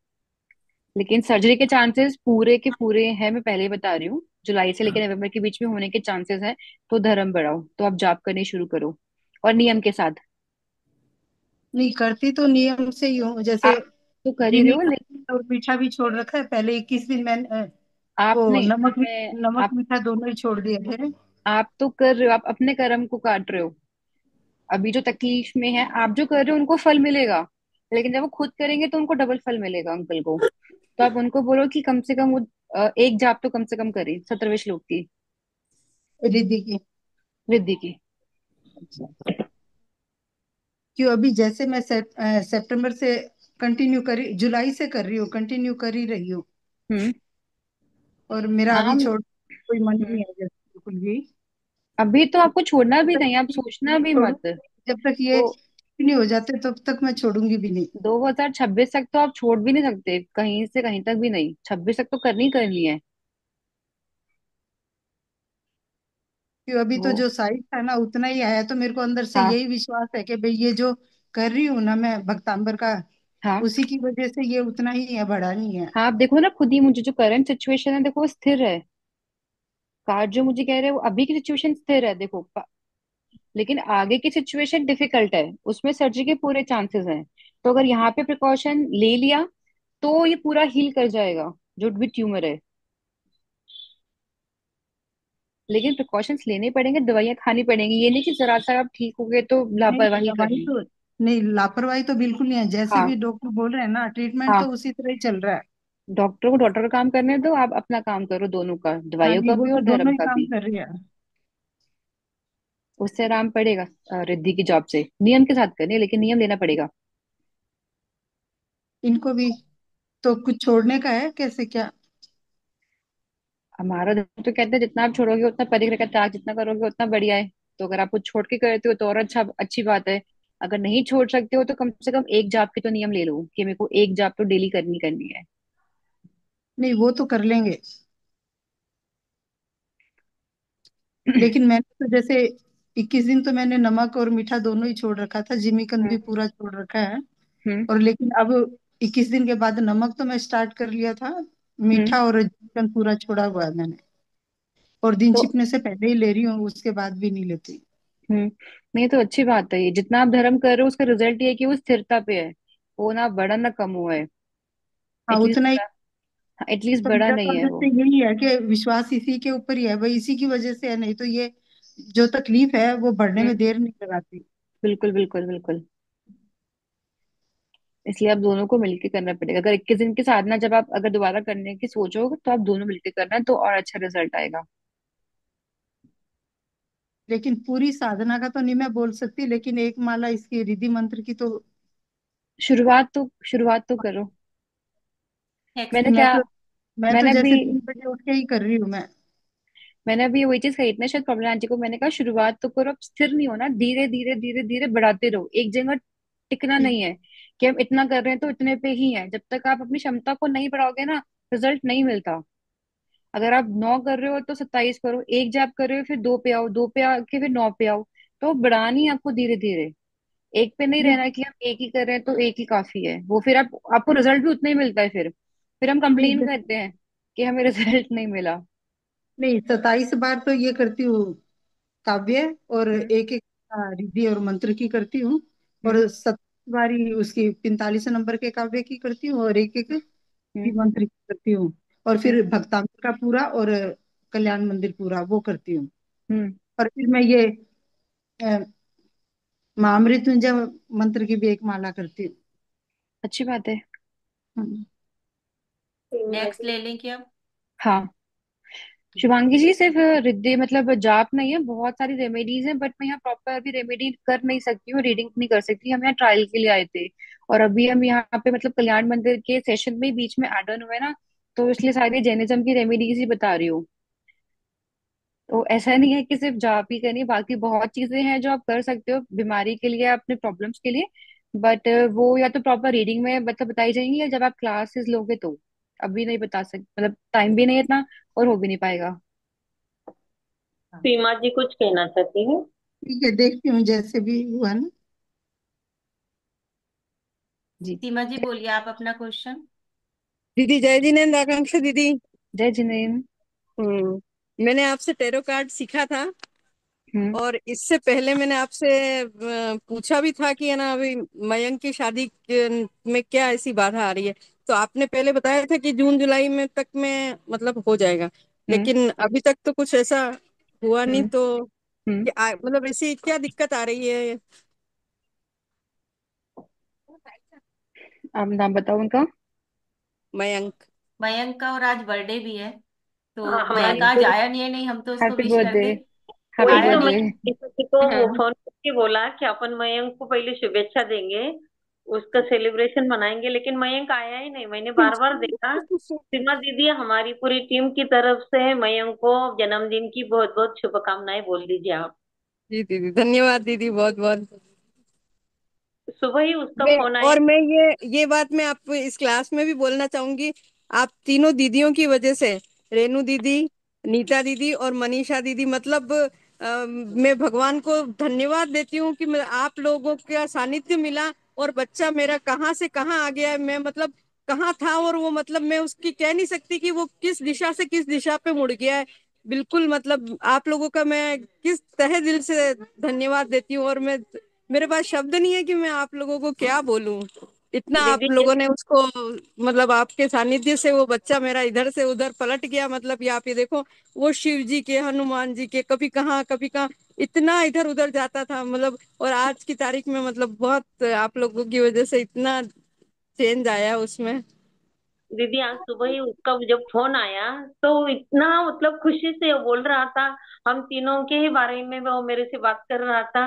लेकिन सर्जरी के चांसेस पूरे के पूरे हैं, मैं पहले ही बता रही हूँ, जुलाई से लेकर नवंबर के बीच में होने के चांसेस हैं। तो धर्म बढ़ाओ, तो आप जाप करनी शुरू करो, और नियम के साथ। नहीं करती तो नियम से ही हूँ। जैसे आप तो कर ही रहे चीनी हो, का लेकिन और मीठा भी छोड़ रखा है। पहले 21 दिन मैंने वो आपने नमक मैं नमक आप मीठा दोनों ही छोड़ दिए थे। आप तो कर रहे हो, आप अपने कर्म को काट रहे हो। अभी जो तकलीफ में है, आप जो कर रहे हो उनको फल मिलेगा, लेकिन जब वो खुद करेंगे तो उनको डबल फल मिलेगा अंकल को। तो आप उनको बोलो कि कम से कम वो एक जाप तो कम से कम करें 17वें श्लोक की, रिद्धि की। रिद्धि की। क्यों, अभी जैसे मैं सितंबर से कंटिन्यू करी, जुलाई से कर रही हूँ, कंटिन्यू कर ही रही हूँ। हम्म। और मेरा हाँ। अभी छोड़ कोई मन हम्म। नहीं है जैसे बिल्कुल भी। अभी तो आपको छोड़ना जब भी तक नहीं, आप सोचना नहीं भी छोड़ू, मत। जब तक ये तो नहीं हो जाते तब तक मैं छोड़ूंगी भी नहीं। 2026 तक तो आप छोड़ भी नहीं सकते, कहीं से कहीं तक भी नहीं, 26 तक तो करनी ही करनी है क्यों, अभी तो वो। जो साइज था ना उतना ही आया, तो मेरे को अंदर से हाँ। यही विश्वास है कि भाई ये जो कर रही हूँ ना मैं भक्तांबर का, हाँ। उसी की वजह से ये उतना ही है, बढ़ा नहीं है। हाँ, आप देखो ना खुद ही, मुझे जो करंट सिचुएशन है देखो वो स्थिर है। कार्ड जो मुझे कह रहे हैं वो अभी की सिचुएशन स्थिर है देखो, लेकिन आगे की सिचुएशन डिफिकल्ट है, उसमें सर्जरी के पूरे चांसेस हैं। तो अगर यहाँ पे प्रिकॉशन ले लिया तो ये पूरा हील कर जाएगा, जो भी ट्यूमर है। लेकिन प्रिकॉशंस लेने पड़ेंगे, दवाइयां खानी पड़ेंगी, ये नहीं कि जरा सा आप ठीक हो गए तो नहीं लापरवाही कर दवाई ली। तो नहीं, लापरवाही तो बिल्कुल नहीं है। जैसे हाँ। भी डॉक्टर बोल रहे हैं ना, ट्रीटमेंट हाँ, तो उसी तरह ही चल रहा है। डॉक्टर को डॉक्टर का काम करने दो, आप अपना काम करो, दोनों का, हाँ दवाइयों नहीं, का वो भी तो और दोनों धर्म ही का काम भी। कर रही है। उससे आराम पड़ेगा। रिद्धि की जॉब से नियम के साथ करनी है, लेकिन नियम लेना पड़ेगा। इनको भी तो कुछ छोड़ने का है, कैसे क्या? हमारा धर्म तो कहते हैं जितना आप छोड़ोगे उतना परिग्रह का त्याग जितना करोगे उतना बढ़िया है। तो अगर आप कुछ छोड़ के करते हो तो और अच्छा, अच्छी बात है। अगर नहीं छोड़ सकते हो तो कम से कम एक जाप के तो नियम ले लो, कि मेरे को एक जाप तो डेली करनी करनी है। नहीं वो तो कर लेंगे। लेकिन मैंने तो जैसे 21 दिन तो मैंने नमक और मीठा दोनों ही छोड़ रखा था, जिमीकंद भी हम्म। पूरा छोड़ रखा है। हम्म। और लेकिन अब 21 दिन के बाद नमक तो मैं स्टार्ट कर लिया था, हम्म। मीठा और जिमीकंद पूरा छोड़ा हुआ है मैंने। और दिन तो छिपने से पहले ही ले रही हूँ, उसके बाद भी नहीं लेती। हम्म, नहीं तो अच्छी बात है, ये जितना आप धर्म कर रहे हो उसका रिजल्ट ये है कि वो स्थिरता पे है, वो ना बढ़ा ना कम हुआ है। हाँ एटलीस्ट उतना ही। बढ़ा, एटलीस्ट तो बढ़ा मेरा तो नहीं है अंदर वो। से यही है कि विश्वास इसी के ऊपर ही है, भाई इसी की वजह से है, नहीं तो ये जो तकलीफ है वो बढ़ने हम्म। में देर नहीं लगाती। बिल्कुल बिल्कुल बिल्कुल। इसलिए आप दोनों को मिलकर करना पड़ेगा, अगर 21 दिन की साधना जब आप अगर दोबारा करने की सोचोगे तो आप दोनों मिलकर करना, तो और अच्छा रिजल्ट आएगा। लेकिन पूरी साधना का तो नहीं मैं बोल सकती, लेकिन एक माला इसकी रिद्धि मंत्र की तो। शुरुआत तो करो। नेक्स्ट। मैंने मैं क्या तो मैं तो मैंने भी जैसे 3 बजे उठ के ही कर रही हूँ मैं। मैंने अभी वही चीज कही, इतने शायद प्रॉब्लम आंटी को, मैंने कहा शुरुआत तो करो, अब स्थिर नहीं होना, धीरे धीरे धीरे धीरे बढ़ाते रहो, एक जगह टिकना ठीक। नहीं है कि हम इतना कर रहे हैं तो इतने पे ही है। जब तक आप अपनी क्षमता को नहीं बढ़ाओगे ना, रिजल्ट नहीं मिलता। अगर आप 9 कर रहे हो तो 27 करो, एक जैब कर रहे हो फिर 2 पे आओ, 2 पे आके फिर 9 पे आओ। तो बढ़ानी है आपको धीरे धीरे। एक पे नहीं ये रहना कि हम एक ही कर रहे हैं तो एक ही काफी है, वो फिर आप आपको रिजल्ट भी उतना ही मिलता है। फिर हम नहीं कंप्लेन करते हैं कि हमें रिजल्ट नहीं मिला। नहीं, 27 बार तो ये करती हूँ काव्य, और हम्म। एक एक रिद्धि और मंत्र की करती हूँ। हम्म। और 27 बारी उसकी 45 नंबर के काव्य की करती हूँ, और एक एक हम्म। मंत्र की करती हूँ। और हम्म। फिर भक्तांक का पूरा और कल्याण मंदिर पूरा वो करती हूँ। हम्म। और फिर मैं ये अ, महामृत्युंजय मंत्र की भी एक माला करती अच्छी बात है। हूँ। नेक्स्ट ले लें क्या? हाँ। शिवांगी जी, सिर्फ रिद्धि मतलब जाप नहीं है, बहुत सारी रेमेडीज हैं, बट मैं यहाँ प्रॉपर अभी रेमेडी कर नहीं सकती हूँ, रीडिंग नहीं कर सकती। हम यहाँ ट्रायल के लिए आए थे, और अभी हम यहाँ पे मतलब कल्याण मंदिर के सेशन में बीच में एड ऑन हुए ना, तो इसलिए सारी जैनिज्म की रेमेडीज ही बता रही हूँ। तो ऐसा नहीं है कि सिर्फ जाप ही करनी, बाकी बहुत चीजें हैं जो आप कर सकते हो बीमारी के लिए, अपने प्रॉब्लम्स के लिए। बट वो या तो प्रॉपर रीडिंग में मतलब बताई जाएंगी, या जब आप क्लासेस लोगे तो। अभी नहीं बता सकते, मतलब टाइम भी नहीं है इतना, और हो भी नहीं पाएगा। सीमा जी कुछ कहना चाहती है? ठीक है, देखती हूँ जैसे भी हुआ ना। जी। सीमा जी बोलिए आप अपना क्वेश्चन। दीदी जय जिनेन्द्र, आकांक्षा दीदी। जय जिनेन्द्र। मैंने आपसे टैरो कार्ड सीखा था, हम्म। और इससे पहले मैंने आपसे पूछा भी था कि है ना, अभी मयंक की शादी में क्या ऐसी बाधा आ रही है। तो आपने पहले बताया था कि जून जुलाई में तक में मतलब हो जाएगा, हम्म। लेकिन अभी तक तो कुछ ऐसा हुआ नहीं। हम्म। तो हम्म। मतलब ऐसी क्या दिक्कत आ रही है? आप नाम बताओ उनका। मयंक। मयंक का और आज बर्थडे भी है, हाँ, तो हमारी मयंक आज पूरी आया नहीं है, नहीं हम तो उसको हैप्पी विश कर बर्थडे। दे। हैप्पी वही आया तो नहीं बर्थडे। है। मैंने किसी को वो हाँ। फोन करके बोला कि अपन मयंक को पहले शुभेच्छा देंगे, उसका सेलिब्रेशन मनाएंगे, लेकिन मयंक आया ही नहीं। मैंने बार बार देखा। सीमा दीदी हमारी पूरी टीम की तरफ से मयंक को जन्मदिन की बहुत बहुत शुभकामनाएं बोल दीजिए आप। जी दीदी, धन्यवाद दीदी, बहुत बहुत। सुबह ही उसका मैं फोन आया। और मैं ये बात मैं आप इस क्लास में भी बोलना चाहूंगी। आप तीनों दीदियों की वजह से, रेनू दीदी, नीता दीदी और मनीषा दीदी, मतलब मैं भगवान को धन्यवाद देती हूँ कि मैं आप लोगों का सानिध्य मिला, और बच्चा मेरा कहाँ से कहाँ आ गया है। मैं मतलब कहाँ था, और वो मतलब मैं उसकी कह नहीं सकती कि वो किस दिशा से किस दिशा पे मुड़ गया है। बिल्कुल मतलब आप लोगों का मैं किस तहे दिल से धन्यवाद देती हूँ, और मैं मेरे पास शब्द नहीं है कि मैं आप लोगों को क्या बोलूं। इतना आप दीदी लोगों ने उसको, मतलब आपके सानिध्य से वो बच्चा मेरा इधर से उधर पलट गया। मतलब ये आप ये देखो, वो शिव जी के, हनुमान जी के, कभी कहाँ इतना इधर उधर जाता था, मतलब। और आज की तारीख में मतलब बहुत आप लोगों की वजह से इतना चेंज आया उसमें। दीदी आज सुबह ही उसका जब फोन आया तो इतना मतलब खुशी से वो बोल रहा था। हम तीनों के ही बारे में वो मेरे से बात कर रहा था।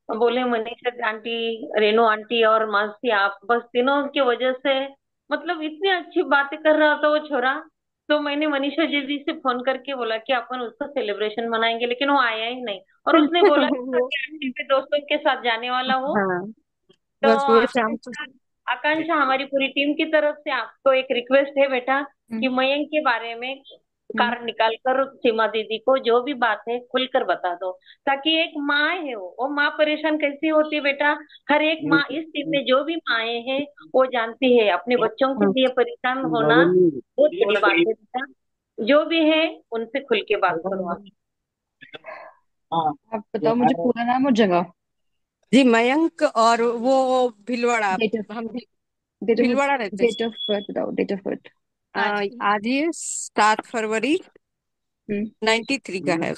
बोले मनीषा आंटी, रेनू आंटी और मासी, आप बस तीनों की वजह से मतलब इतनी अच्छी बातें कर रहा था वो छोरा। तो मैंने मनीषा दीदी से फोन करके बोला कि अपन उसका सेलिब्रेशन मनाएंगे, लेकिन वो आया ही नहीं। और उसने बोला वो कि आंटी भी दोस्तों के साथ जाने वाला हूँ। हाँ, तो बस वो शाम को। आकांक्षा, आकांक्षा हमारी पूरी टीम की तरफ से आपको एक रिक्वेस्ट है बेटा, हम्म। कि मयंक के बारे में हम्म। कार्ड निकाल कर सीमा दीदी को जो भी बात है खुलकर बता दो। ताकि एक माँ है, वो माँ परेशान कैसी होती है बेटा। हर एक माँ, इस टीम में जो भी माएँ हैं वो जानती है अपने बच्चों के लिए परेशान होना बहुत बड़ी बात है बेटा। जो भी है उनसे खुल के बात करो आप। आप बताओ मुझे पूरा नाम और जगह। जी, मयंक, और वो भीलवाड़ा। डेट ऑफ हम डेट ऑफ भीलवाड़ा रहते डेट ऑफ बर्थ बताओ, डेट ऑफ बर्थ। आज हैं। की। आज ये 7 फरवरी हम्म। 93 का है।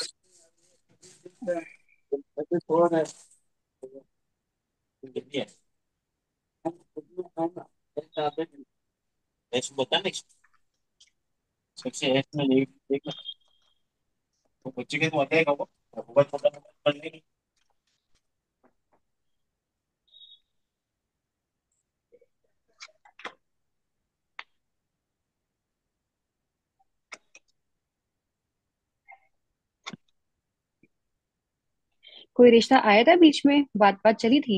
कोई रिश्ता आया था बीच में, बात बात चली थी?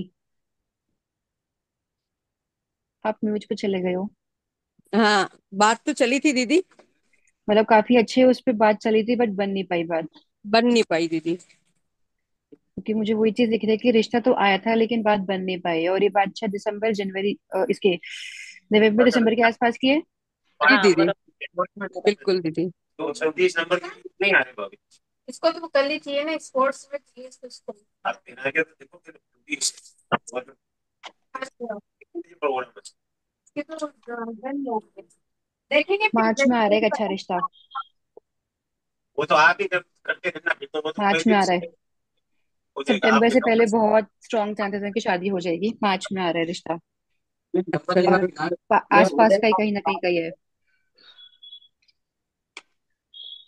आप म्यूज पे चले गए हो। हाँ, बात तो चली थी दीदी, मतलब काफी अच्छे उस पे बात चली थी, बट बन नहीं पाई बात। बन नहीं पाई दीदी। क्योंकि मुझे वही चीज दिख रही है कि रिश्ता तो आया था लेकिन बात बन नहीं पाई है, और ये बात शायद दिसंबर जनवरी इसके नवंबर दिसंबर के आसपास की है। जी हाँ दीदी, बराबर। बिल्कुल दीदी। तो 37 नंबर नहीं आ रहे भाभी। इसको तो कर ली चाहिए ना, स्पोर्ट्स में चाहिए इसको। आप देना क्या तो देखो फिर 20 प्रोग्राम है। इसके तो डन हो गए। देखेंगे फिर मार्च में आ रहा है एक अच्छा रिश्ता। वो तो आप ही करके देना, फिर तो वो तो मार्च में आ रहा है। हो जाएगा, आप सितंबर से बताओ पहले बस। बहुत स्ट्रांग चांसेस है कि शादी हो जाएगी। मार्च में आ रहा है रिश्ता। आसपास का ही कहीं ना कहीं का ही है।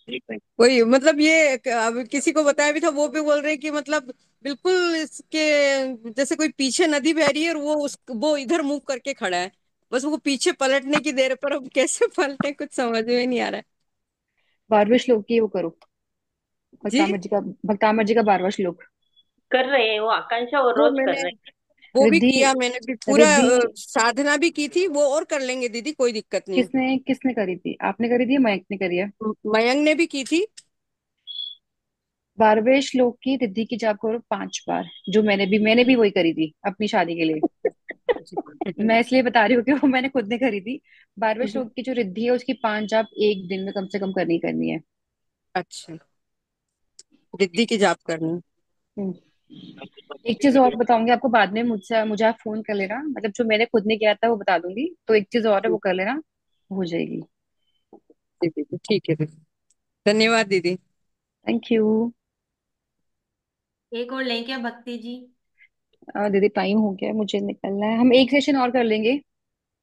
ठीक है। वही मतलब ये अब किसी को बताया भी था, वो भी बोल रहे हैं कि मतलब बिल्कुल इसके जैसे कोई पीछे नदी बह रही है और वो इधर मुंह करके खड़ा है, बस वो पीछे पलटने की देर है, पर अब कैसे पलटे कुछ समझ में नहीं आ रहा है। 12वें श्लोक की वो करो। जी, भक्तामर जी का 12वां श्लोक। कर रहे हैं वो, आकांक्षा वो वो रोज कर मैंने रहे हैं। वो भी रिद्धि। किया, मैंने भी पूरा रिद्धि साधना भी की थी, वो और कर लेंगे दीदी, कोई दिक्कत नहीं। किसने किसने करी थी? आपने करी थी या मयंक ने करी है? मयंक ने भी की थी। 12वें श्लोक की रिद्धि की जाप करो 5 बार, जो मैंने भी वही करी थी अपनी शादी के लिए। मैं इसलिए बता रही हूँ कि वो मैंने खुद ने करी थी। 12वें श्लोक की जो रिद्धि है उसकी 5 जाप एक दिन में कम से कम करनी करनी है। अच्छा, रिद्धि की जाप करनी। हम्म। एक चीज और बताऊंगी आपको बाद में, मुझे आप फोन कर लेना, मतलब जो मैंने खुद ने किया था वो बता दूंगी, तो एक चीज और है वो कर लेना, हो जाएगी। जी दीदी, ठीक है दीदी, धन्यवाद दीदी। Thank you. एक और लें क्या भक्ति जी? दीदी टाइम हो गया है, मुझे निकलना है। हम एक सेशन और कर लेंगे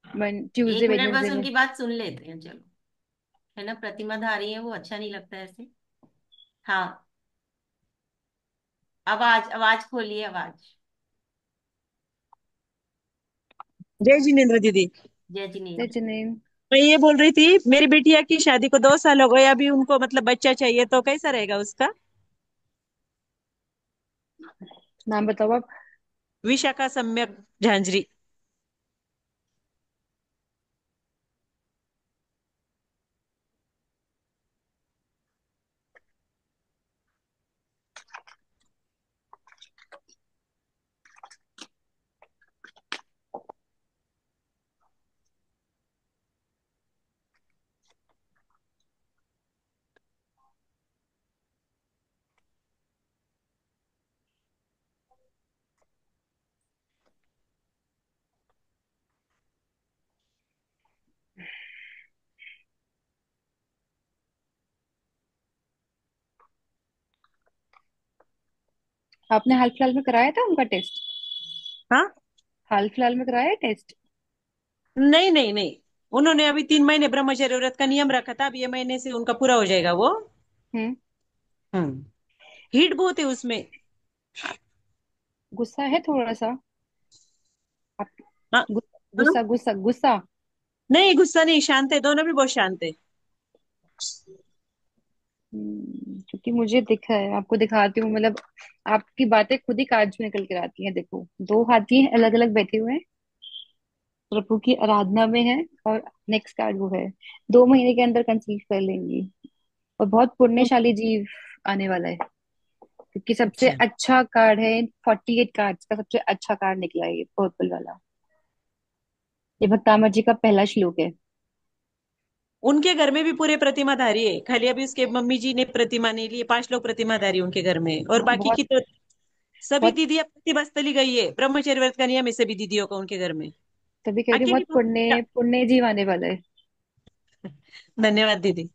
ट्यूसडे 1 मिनट बस वेडनेसडे में। उनकी बात सुन लेते हैं, चलो। है ना, प्रतिमा धारी है वो, अच्छा नहीं लगता ऐसे। हाँ, आवाज आवाज खोलिए, आवाज। जय जिनेन्द्र दीदी। जय जय जिनेन्द्र। जिनेन। मैं ये बोल रही थी, मेरी बिटिया की शादी को 2 साल हो गए, अभी उनको मतलब बच्चा चाहिए, तो कैसा रहेगा उसका? नाम बताओ आप। विशाखा सम्यक झांझरी। आपने हाल फिलहाल में कराया था उनका टेस्ट? हाँ, हाल फिलहाल में कराया है टेस्ट? नहीं नहीं नहीं, उन्होंने अभी 3 महीने ब्रह्मचर्य व्रत का नियम रखा था, अब ये महीने से उनका पूरा हो जाएगा वो। हम्म। हम्म। हीट बहुत है उसमें। गुस्सा है थोड़ा सा? आप हाँ। हाँ? गुस्सा गुस्सा गुस्सा। नहीं, गुस्सा नहीं, शांत है, दोनों भी बहुत शांत है। क्योंकि मुझे दिखा है, आपको दिखाती हूँ, मतलब आपकी बातें खुद ही कांच में निकल कर आती हैं। देखो, दो हाथी अलग अलग बैठे हुए हैं, प्रभु की आराधना में है, और नेक्स्ट कार्ड वो है 2 महीने के अंदर कंसीव कर लेंगी, और बहुत पुण्यशाली जीव आने वाला है, क्योंकि सबसे अच्छा, अच्छा कार्ड है 48 कार्ड्स का, सबसे अच्छा कार्ड निकला है ये पर्पल वाला। ये भक्तामर जी का पहला श्लोक है। उनके घर में भी पूरे प्रतिमाधारी है, खाली अभी उसके मम्मी जी ने प्रतिमा नहीं ली, 5 लोग प्रतिमाधारी उनके घर में, और हाँ, बाकी की बहुत तो सभी बहुत। दीदियां प्रतिबंध गई है, ब्रह्मचर्य व्रत का नियम है सभी दीदियों का उनके घर में। तभी कह रही हूँ, अकेली बहुत पुण्य पुण्य जीव आने वाला है। धन्यवाद दीदी।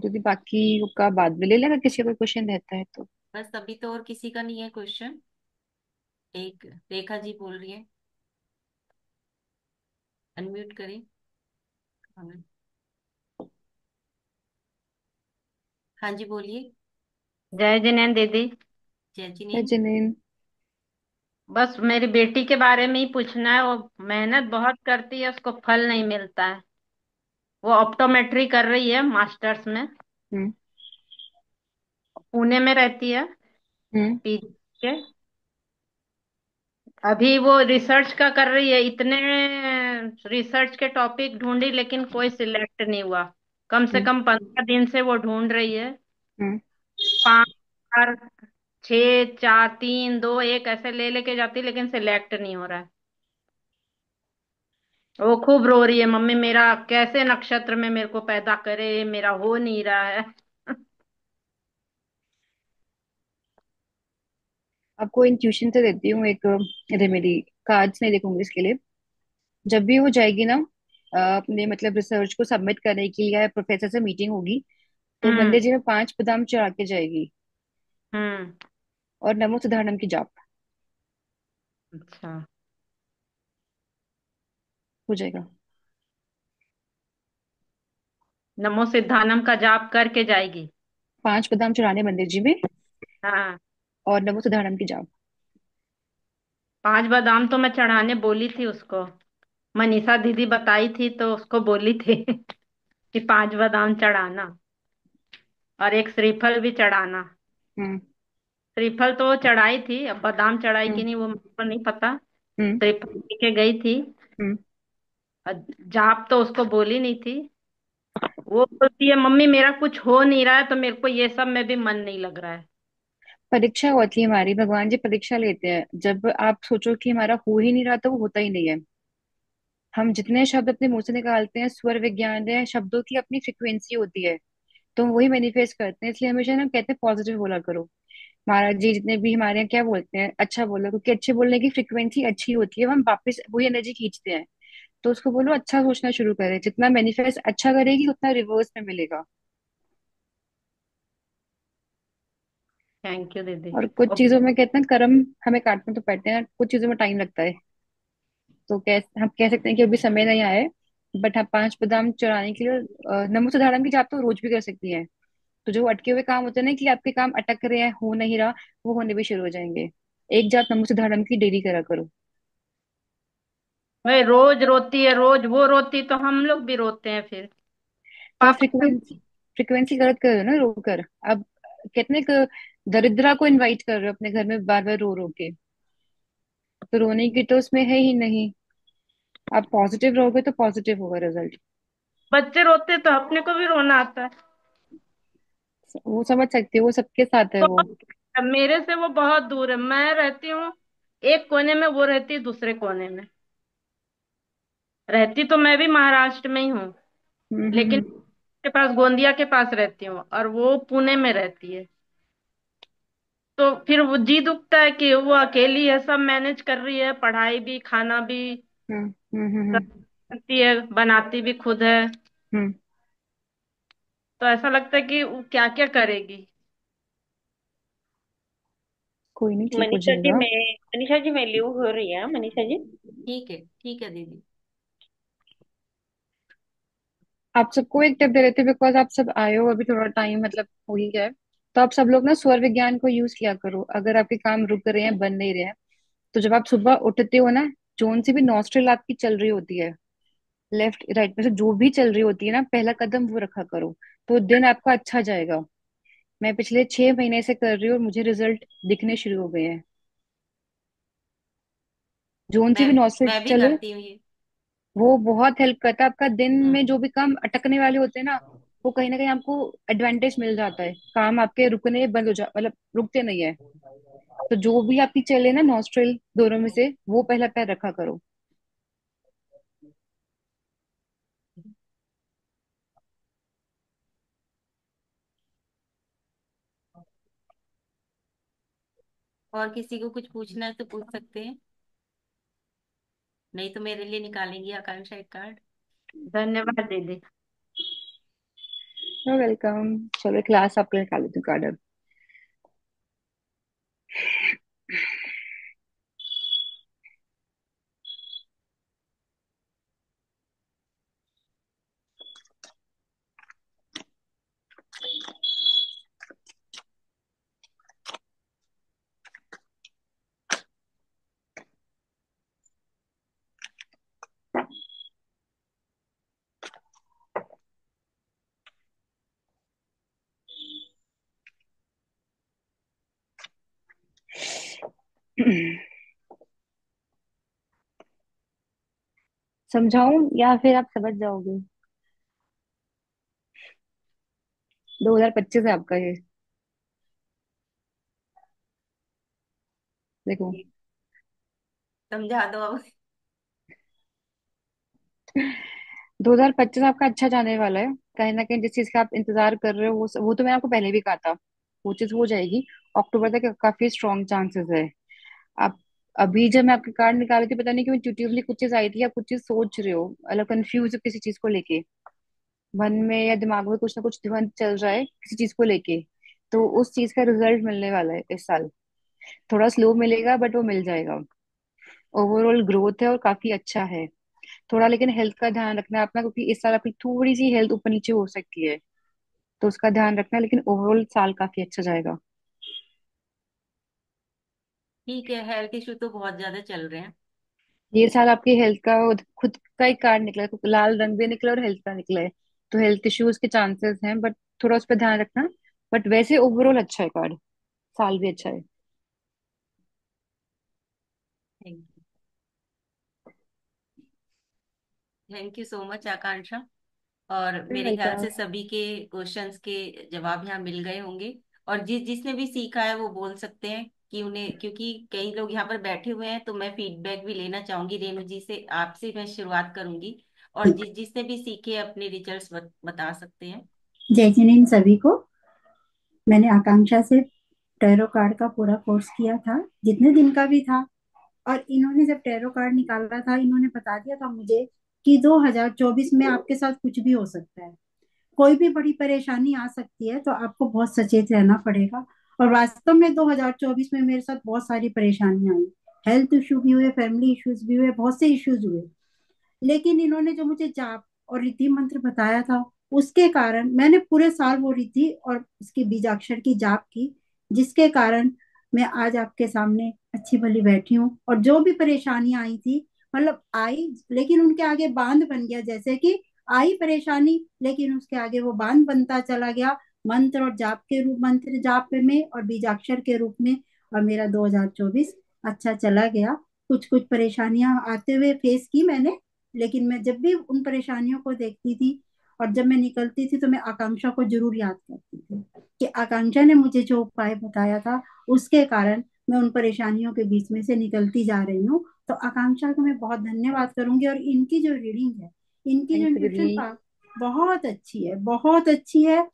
यदि बाकी का बाद में ले लेगा, किसी का कोई क्वेश्चन रहता है तो। बस अभी तो और किसी का नहीं है क्वेश्चन। एक रेखा जी बोल रही है, अनम्यूट करें। हाँ, हाँ जी बोलिए। जय जिनेन दीदी। जय जय जिनेन्द्र। जिनेन। बस मेरी बेटी के बारे में ही पूछना है, वो मेहनत बहुत करती है, उसको फल नहीं मिलता है। वो ऑप्टोमेट्री कर रही है मास्टर्स में, हम्म। पुणे में रहती है, हम्म। पीजी के। अभी वो रिसर्च का कर रही है, इतने रिसर्च के टॉपिक ढूंढी लेकिन कोई सिलेक्ट नहीं हुआ। कम से हम्म। कम 15 दिन से वो ढूंढ रही है। हम्म। 5, 4, 6, 4, 3, 2, 1 ऐसे ले लेके जाती लेकिन सिलेक्ट नहीं हो रहा है। वो खूब रो रही है, मम्मी मेरा कैसे नक्षत्र में मेरे को पैदा करे, मेरा हो नहीं रहा है। आपको इंट्यूशन से देती हूँ एक रेमेडी। कार्ड्स नहीं देखूंगी इसके लिए। जब भी वो जाएगी ना अपने मतलब रिसर्च को सबमिट करने के लिए, या प्रोफेसर से मीटिंग होगी, तो हम्म। मंदिर जी में 5 बादाम चढ़ा के जाएगी। हम्म। और नमो सिद्धार्थम की जाप अच्छा। हो जाएगा। नमो सिद्धानम का जाप करके जाएगी। 5 बादाम चढ़ाने मंदिर जी में, हाँ। और नमो सिद्धार्थम की जाप। 5 बादाम तो मैं चढ़ाने बोली थी उसको। मनीषा दीदी बताई थी तो उसको बोली थी कि 5 बादाम चढ़ाना और एक श्रीफल भी चढ़ाना। हम्म। श्रीफल तो वो चढ़ाई थी, अब बादाम चढ़ाई कि हम्म। नहीं वो मेरे को नहीं पता। हम्म। श्रीफल लेके गई थी। हम्म। और जाप तो उसको बोली नहीं थी। वो बोलती है मम्मी मेरा कुछ हो नहीं रहा है तो मेरे को ये सब में भी मन नहीं लग रहा है। परीक्षा होती है हमारी, भगवान जी परीक्षा लेते हैं। जब आप सोचो कि हमारा हो ही नहीं रहा, तो वो होता ही नहीं है। हम जितने शब्द अपने मुंह से निकालते हैं, स्वर विज्ञान है, शब्दों की अपनी फ्रिक्वेंसी होती है, तो हम वही मैनिफेस्ट करते हैं। इसलिए हमेशा ना कहते हैं पॉजिटिव बोला करो। महाराज जी जितने भी हमारे यहाँ क्या बोलते हैं, अच्छा बोलो, क्योंकि अच्छे बोलने की फ्रिक्वेंसी अच्छी होती है, हम वापस वही एनर्जी खींचते हैं। तो उसको बोलो अच्छा सोचना शुरू करें, जितना मैनिफेस्ट अच्छा करेगी उतना रिवर्स में मिलेगा। थैंक यू दीदी। और कुछ और चीजों में कहते हैं कर्म हमें काटने तो पड़ते हैं, कुछ चीजों में टाइम लगता है। तो हम कह सकते हैं कि अभी समय नहीं आया है। बट हाँ, 5 बादाम चढ़ाने के लिए नमो सिद्धाराम की जाप तो रोज भी कर सकती हैं। तो जो अटके हुए काम होते हैं ना, कि आपके काम अटक रहे हैं, हो नहीं रहा, वो होने भी शुरू हो जाएंगे। एक जाप नमो सिद्धाराम की डेली करा करो। भाई रोज रोती है, रोज वो रोती तो हम लोग भी रोते हैं फिर। तो आप पापा। फ्रिक्वेंसी फ्रिक्वेंसी गलत कर रहे हो ना, रोकर। अब कितने दरिद्रा को इनवाइट कर रहे हो अपने घर में बार बार रो रो के, तो रोने की तो उसमें है ही नहीं। आप पॉजिटिव रहोगे तो पॉजिटिव होगा रिजल्ट। बच्चे रोते तो अपने को भी रोना आता है। वो समझ सकती है, वो सबके साथ है वो। बहुत मेरे से वो बहुत दूर है, मैं रहती हूँ एक कोने में, वो रहती है दूसरे कोने में। रहती तो मैं भी महाराष्ट्र में ही हूँ लेकिन के पास, गोंदिया के पास रहती हूँ और वो पुणे में रहती है। तो फिर वो जी दुखता है कि वो अकेली है, सब मैनेज कर रही है, पढ़ाई भी खाना भी हम्म। हम्म। सब करती है, बनाती भी खुद है। हम्म। तो ऐसा लगता है कि वो क्या क्या करेगी। कोई नहीं, ठीक हो मनीषा जी जाएगा। मैं मनीषा जी मैं लीव हो रही है मनीषा जी। ठीक है दीदी। आप सबको एक टिप दे रहे थे, बिकॉज आप सब आए हो, अभी थोड़ा टाइम मतलब हो ही गया है। तो आप सब लोग ना स्वर विज्ञान को यूज किया करो, अगर आपके काम रुक रहे हैं, बन नहीं रहे हैं। तो जब आप सुबह उठते हो ना, जोन सी भी नॉस्ट्रिल आपकी चल रही होती है, लेफ्ट राइट में से जो भी चल रही होती है ना, पहला कदम वो रखा करो। तो दिन आपका अच्छा जाएगा। मैं पिछले 6 महीने से कर रही हूँ और मुझे रिजल्ट दिखने शुरू हो गए हैं। जोन सी मैं भी नॉस्ट्रिल मैं भी चले, करती हूँ ये। वो बहुत हेल्प करता है। आपका दिन में हम्म। जो भी काम अटकने वाले होते हैं ना, वो कहीं ना कहीं आपको एडवांटेज मिल जाता है। काम आपके रुकने बंद हो जा, मतलब रुकते नहीं है। तो जो भी आपकी चले ना नॉस्ट्रिल दोनों में से, वो पहला पैर रखा करो। और किसी को कुछ पूछना है तो पूछ सकते हैं, नहीं तो मेरे लिए निकालेंगी आकांक्षा एक कार्ड। धन्यवाद दीदी। वेलकम। चलो क्लास आपके लिए निकाल लेती हूँ कार्ड अब। समझाऊं या फिर आप समझ जाओगे? 2025 है आपका ये। देखो, ये समझा दो अब। 2025 आपका अच्छा जाने वाला है। कहीं ना कहीं जिस चीज का आप इंतजार कर रहे हो वो तो मैंने आपको पहले भी कहा था, वो चीज हो जाएगी। अक्टूबर तक काफी स्ट्रॉन्ग चांसेस है। आप अभी जब मैं आपके कार्ड निकाली थी, पता नहीं क्यों इंट्यूटिवली कुछ चीज आई थी, आप कुछ चीज सोच रहे हो, मतलब कंफ्यूज हो किसी चीज को लेके। मन में या दिमाग में कुछ ना कुछ ध्वनि चल रहा है किसी चीज को लेके। तो उस चीज का रिजल्ट मिलने वाला है इस साल। थोड़ा स्लो मिलेगा बट वो मिल जाएगा। ओवरऑल ग्रोथ है और काफी अच्छा है। थोड़ा लेकिन हेल्थ का ध्यान रखना है अपना, क्योंकि इस साल आपकी थोड़ी सी हेल्थ ऊपर नीचे हो सकती है। तो उसका ध्यान रखना है, लेकिन ओवरऑल साल काफी अच्छा जाएगा। ठीक है, हेल्थ इशू तो बहुत ज्यादा चल रहे हैं। ये साल आपकी हेल्थ का खुद का ही कार्ड निकला है, लाल रंग भी निकला और हेल्थ का निकला है। तो हेल्थ इश्यूज के चांसेस हैं, बट थोड़ा उस पर ध्यान रखना। बट वैसे ओवरऑल अच्छा है कार्ड। साल भी अच्छा है। Thank thank you so much Akanksha. और मेरे ख्याल वेलकम। से सभी के क्वेश्चंस के जवाब यहाँ मिल गए होंगे। और जिसने भी सीखा है वो बोल सकते हैं कि उन्हें, क्योंकि कई लोग यहाँ पर बैठे हुए हैं, तो मैं फीडबैक भी लेना चाहूंगी रेणु जी से। आपसे मैं शुरुआत करूंगी। और जिसने भी सीखे अपने रिजल्ट्स बता सकते हैं। जय जिनेन्द्र सभी को। मैंने आकांक्षा से टैरो कार्ड का पूरा कोर्स किया था, जितने दिन का भी था। और इन्होंने जब टैरो कार्ड निकाला था, इन्होंने बता दिया था मुझे कि 2024 में आपके साथ कुछ भी हो सकता है। कोई भी बड़ी परेशानी आ सकती है, तो आपको बहुत सचेत रहना पड़ेगा। और वास्तव में 2024 में मेरे साथ बहुत सारी परेशानियां आई। हेल्थ इशू भी हुए, फैमिली इश्यूज भी हुए, बहुत से इश्यूज हुए। लेकिन इन्होंने जो मुझे जाप और रिद्धि मंत्र बताया था, उसके कारण मैंने पूरे साल वो रिद्धि और उसकी बीजाक्षर की जाप की, जिसके कारण मैं आज आपके सामने अच्छी भली बैठी हूँ। और जो भी परेशानियां आई थी, मतलब आई, लेकिन उनके आगे बांध बन गया। जैसे कि आई परेशानी, लेकिन उसके आगे वो बांध बनता चला गया। मंत्र और जाप के रूप, मंत्र जाप में और बीजाक्षर के रूप में। और मेरा 2024 अच्छा चला गया। कुछ कुछ परेशानियां आते हुए फेस की मैंने, लेकिन मैं जब भी उन परेशानियों को देखती थी और जब मैं निकलती थी, तो मैं आकांक्षा को जरूर याद करती थी कि आकांक्षा ने मुझे जो उपाय बताया था, उसके कारण मैं उन परेशानियों के बीच में से निकलती जा रही हूँ। तो आकांक्षा को मैं बहुत धन्यवाद करूंगी। और इनकी जो रीडिंग है, इनकी जो थैंक यू दीदी। इंट्यूशन बहुत अच्छी है, बहुत अच्छी है।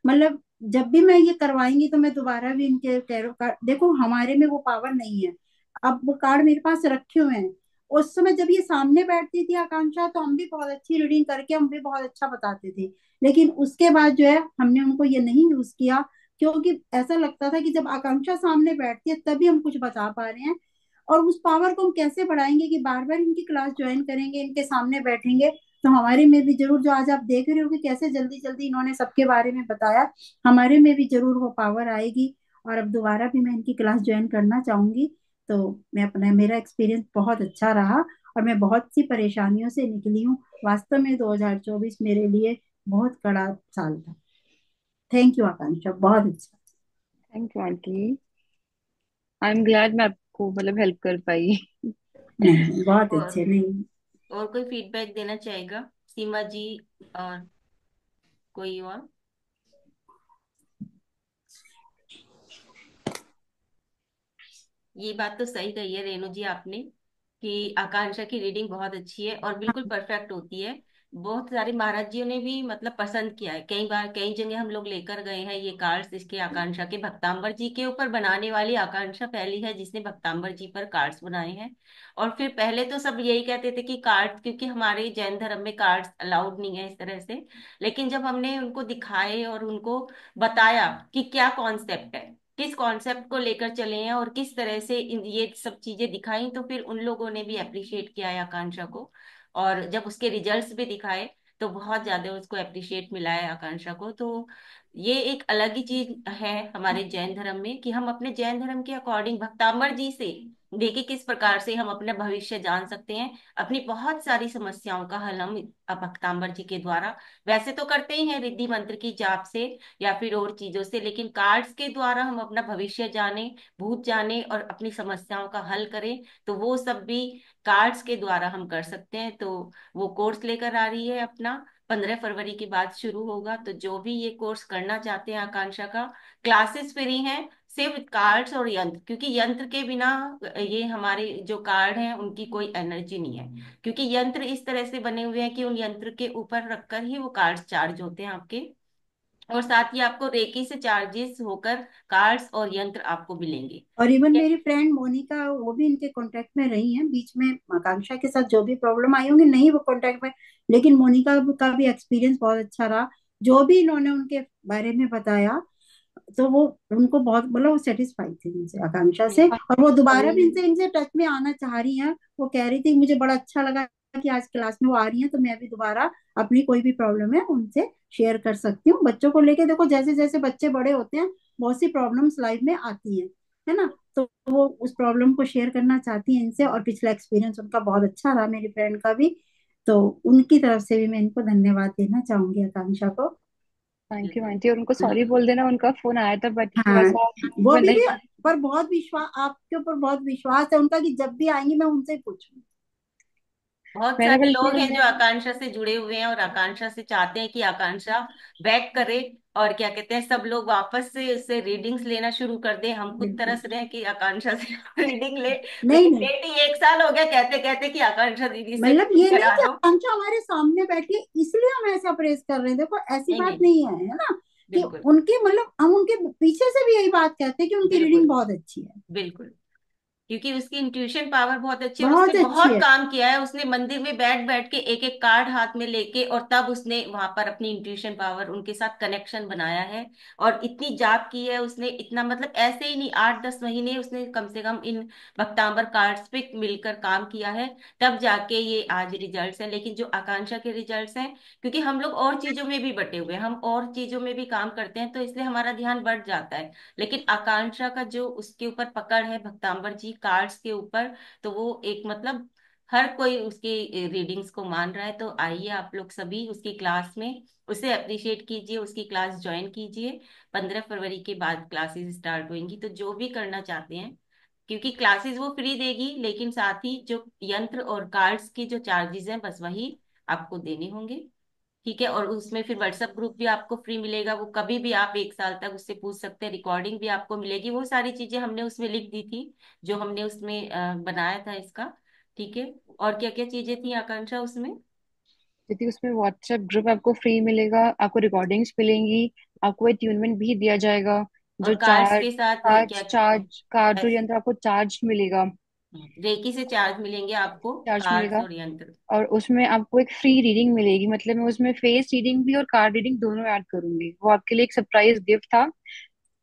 मतलब जब भी मैं ये करवाएंगी, तो मैं दोबारा भी इनके टैरो कार्ड, देखो हमारे में वो पावर नहीं है। अब वो कार्ड मेरे पास रखे हुए हैं। उस समय जब ये सामने बैठती थी आकांक्षा, तो हम भी बहुत अच्छी रीडिंग करके हम भी बहुत अच्छा बताते थे। लेकिन उसके बाद जो है, हमने उनको ये नहीं यूज किया, क्योंकि ऐसा लगता था कि जब आकांक्षा सामने बैठती है तभी हम कुछ बता पा रहे हैं। और उस पावर को हम कैसे बढ़ाएंगे कि बार बार इनकी क्लास ज्वाइन करेंगे, इनके सामने बैठेंगे, तो हमारे में भी जरूर, जो आज आप देख रहे हो कि कैसे जल्दी जल्दी इन्होंने सबके बारे में बताया, हमारे में भी जरूर वो पावर आएगी। और अब दोबारा भी मैं इनकी क्लास ज्वाइन करना चाहूंगी। तो मैं अपना, मेरा एक्सपीरियंस बहुत अच्छा रहा और मैं बहुत सी परेशानियों से निकली हूँ। वास्तव में 2024 मेरे लिए बहुत कड़ा साल था। थैंक यू आकांक्षा, बहुत अच्छा। Thank you aunty. I am glad मैं आपको मतलब हेल्प कर पाई। नहीं, बहुत और अच्छे, नहीं। और कोई फीडबैक देना चाहेगा, सीमा जी? और कोई और? ये बात तो सही कही है रेणु जी आपने, कि आकांक्षा की रीडिंग बहुत अच्छी है और बिल्कुल परफेक्ट होती है। बहुत सारे महाराज जियों ने भी मतलब पसंद किया है, कई बार कई जगह हम लोग लेकर गए हैं ये कार्ड्स। इसके आकांक्षा के भक्तांबर जी के ऊपर बनाने वाली आकांक्षा पहली है जिसने भक्तांबर जी पर कार्ड्स बनाए हैं। और फिर पहले तो सब यही कहते थे कि कार्ड्स, क्योंकि हमारे जैन धर्म में कार्ड्स अलाउड नहीं है इस तरह से। लेकिन जब हमने उनको दिखाए और उनको बताया कि क्या कॉन्सेप्ट है, किस कॉन्सेप्ट को लेकर चले हैं और किस तरह से ये सब चीजें दिखाई, तो फिर उन लोगों ने भी अप्रिशिएट किया है आकांक्षा को। और जब उसके रिजल्ट्स भी दिखाए तो बहुत ज्यादा उसको अप्रिशिएट मिला है आकांक्षा को। तो ये एक अलग ही चीज है हमारे जैन धर्म में, कि हम अपने जैन धर्म के अकॉर्डिंग भक्तांबर जी से देखिए किस प्रकार से हम अपना भविष्य जान सकते हैं, अपनी बहुत सारी समस्याओं का हल हम भक्तांबर जी के द्वारा वैसे तो करते ही हैं, रिद्धि मंत्र की जाप से या फिर और चीजों से, लेकिन कार्ड्स के द्वारा हम अपना भविष्य जाने, भूत जाने और अपनी समस्याओं का हल करें, तो वो सब भी कार्ड्स के द्वारा हम कर सकते हैं। तो वो कोर्स लेकर आ रही है अपना, 15 फरवरी के बाद शुरू होगा। तो जो भी ये कोर्स करना चाहते हैं आकांक्षा का, क्लासेस फ्री हैं, सिर्फ कार्ड्स और यंत्र, क्योंकि यंत्र के बिना ये हमारे जो कार्ड हैं उनकी कोई एनर्जी नहीं है, क्योंकि यंत्र इस तरह से बने हुए हैं कि उन यंत्र के ऊपर रखकर ही वो कार्ड्स चार्ज होते हैं आपके, और साथ ही आपको रेकी से चार्जेस होकर कार्ड्स और यंत्र आपको मिलेंगे। और इवन मेरी फ्रेंड मोनिका, वो भी इनके कांटेक्ट में रही हैं बीच में। आकांक्षा के साथ जो भी प्रॉब्लम आई होंगी, नहीं वो कांटेक्ट में, लेकिन मोनिका का भी एक्सपीरियंस बहुत अच्छा रहा। जो भी इन्होंने उनके बारे में बताया, तो वो उनको बहुत मतलब वो सेटिस्फाई थी इनसे, आकांक्षा से। हाँ, और वो दोबारा भी अभी इनसे इनसे टच में आना चाह रही हैं। वो कह रही थी मुझे बड़ा अच्छा लगा कि आज क्लास में वो आ रही हैं, तो मैं भी दोबारा अपनी कोई भी प्रॉब्लम है उनसे शेयर कर सकती हूँ। बच्चों को लेके देखो, जैसे जैसे बच्चे बड़े होते हैं, बहुत सी प्रॉब्लम्स लाइफ में आती है ना। तो वो उस प्रॉब्लम को शेयर करना चाहती हैं इनसे, और पिछला एक्सपीरियंस उनका बहुत अच्छा रहा, मेरी फ्रेंड का भी। तो उनकी तरफ से भी मैं इनको धन्यवाद देना चाहूंगी, आकांक्षा को। थैंक यू आंटी, और उनको सॉरी बोल देना, उनका फोन आया था बट थोड़ा हाँ, सा वो वो अभी नहीं। भी, पर बहुत विश्वास आपके ऊपर, बहुत विश्वास है उनका कि जब भी आएंगी मैं उनसे ही पूछूंगी। बहुत मैंने सारे बल्कि लोग हैं जो उन्हें आकांक्षा से जुड़े हुए हैं और आकांक्षा से चाहते हैं कि आकांक्षा बैक करे, और क्या कहते हैं, सब लोग वापस से उससे रीडिंग्स लेना शुरू कर दें। हम खुद बिल्कुल। तरस रहे हैं कि आकांक्षा से रीडिंग ले। नहीं मेरी नहीं, बेटी 1 साल हो गया कहते कहते कि आकांक्षा दीदी से मतलब रीडिंग ये नहीं करा कि दो। आकांक्षा हमारे सामने बैठी है इसलिए हम ऐसा प्रेस कर रहे हैं, देखो ऐसी नहीं बात नहीं, नहीं है, है ना। कि बिल्कुल उनके मतलब हम उनके पीछे से भी यही बात कहते हैं कि उनकी रीडिंग बिल्कुल बहुत अच्छी है, बिल्कुल, क्योंकि उसकी इंट्यूशन पावर बहुत अच्छी है और उसने बहुत अच्छी बहुत है। काम किया है। उसने मंदिर में बैठ बैठ के एक एक कार्ड हाथ में लेके, और तब उसने वहां पर अपनी इंट्यूशन पावर, उनके साथ कनेक्शन बनाया है। और इतनी जाप की है उसने, इतना मतलब ऐसे ही नहीं, 8-10 महीने उसने कम से कम इन भक्तांबर कार्ड्स पे मिलकर काम किया है, तब जाके ये आज रिजल्ट्स हैं। लेकिन जो आकांक्षा के रिजल्ट्स हैं, क्योंकि हम लोग और चीजों में भी बटे हुए हैं, हम और चीजों में भी काम करते हैं, तो इसलिए हमारा ध्यान बढ़ जाता है। लेकिन आकांक्षा का जो उसके ऊपर पकड़ है भक्तांबर जी कार्ड्स के ऊपर, तो वो एक मतलब हर कोई उसकी रीडिंग्स को मान रहा है। तो आइए आप लोग सभी उसकी क्लास में उसे अप्रिशिएट कीजिए, उसकी क्लास ज्वाइन कीजिए। 15 फरवरी के बाद क्लासेस स्टार्ट होंगी, तो जो भी करना चाहते हैं, क्योंकि क्लासेस वो फ्री देगी, लेकिन साथ ही जो यंत्र और कार्ड्स के जो चार्जेस हैं बस वही आपको देने होंगे। ठीक है, और उसमें फिर व्हाट्सएप ग्रुप भी आपको फ्री मिलेगा, वो कभी भी आप 1 साल तक उससे पूछ सकते हैं, रिकॉर्डिंग भी आपको मिलेगी। वो सारी चीजें हमने उसमें लिख दी थी, जो हमने उसमें बनाया था इसका। ठीक है, और क्या क्या चीजें थी आकांक्षा उसमें? क्योंकि उसमें व्हाट्सएप ग्रुप आपको फ्री मिलेगा, आपको रिकॉर्डिंग्स मिलेंगी, आपको अट्यूनमेंट भी दिया जाएगा, जो और कार्ड्स के साथ क्या? चार्ज कार्ड जो यंत्र आपको चार्ज मिलेगा, रेकी से चार्ज मिलेंगे आपको चार्ज कार्ड्स मिलेगा। और यंत्र। और उसमें आपको एक फ्री रीडिंग मिलेगी, मतलब मैं उसमें फेस रीडिंग भी और कार्ड रीडिंग दोनों ऐड करूंगी। वो आपके लिए एक सरप्राइज गिफ्ट था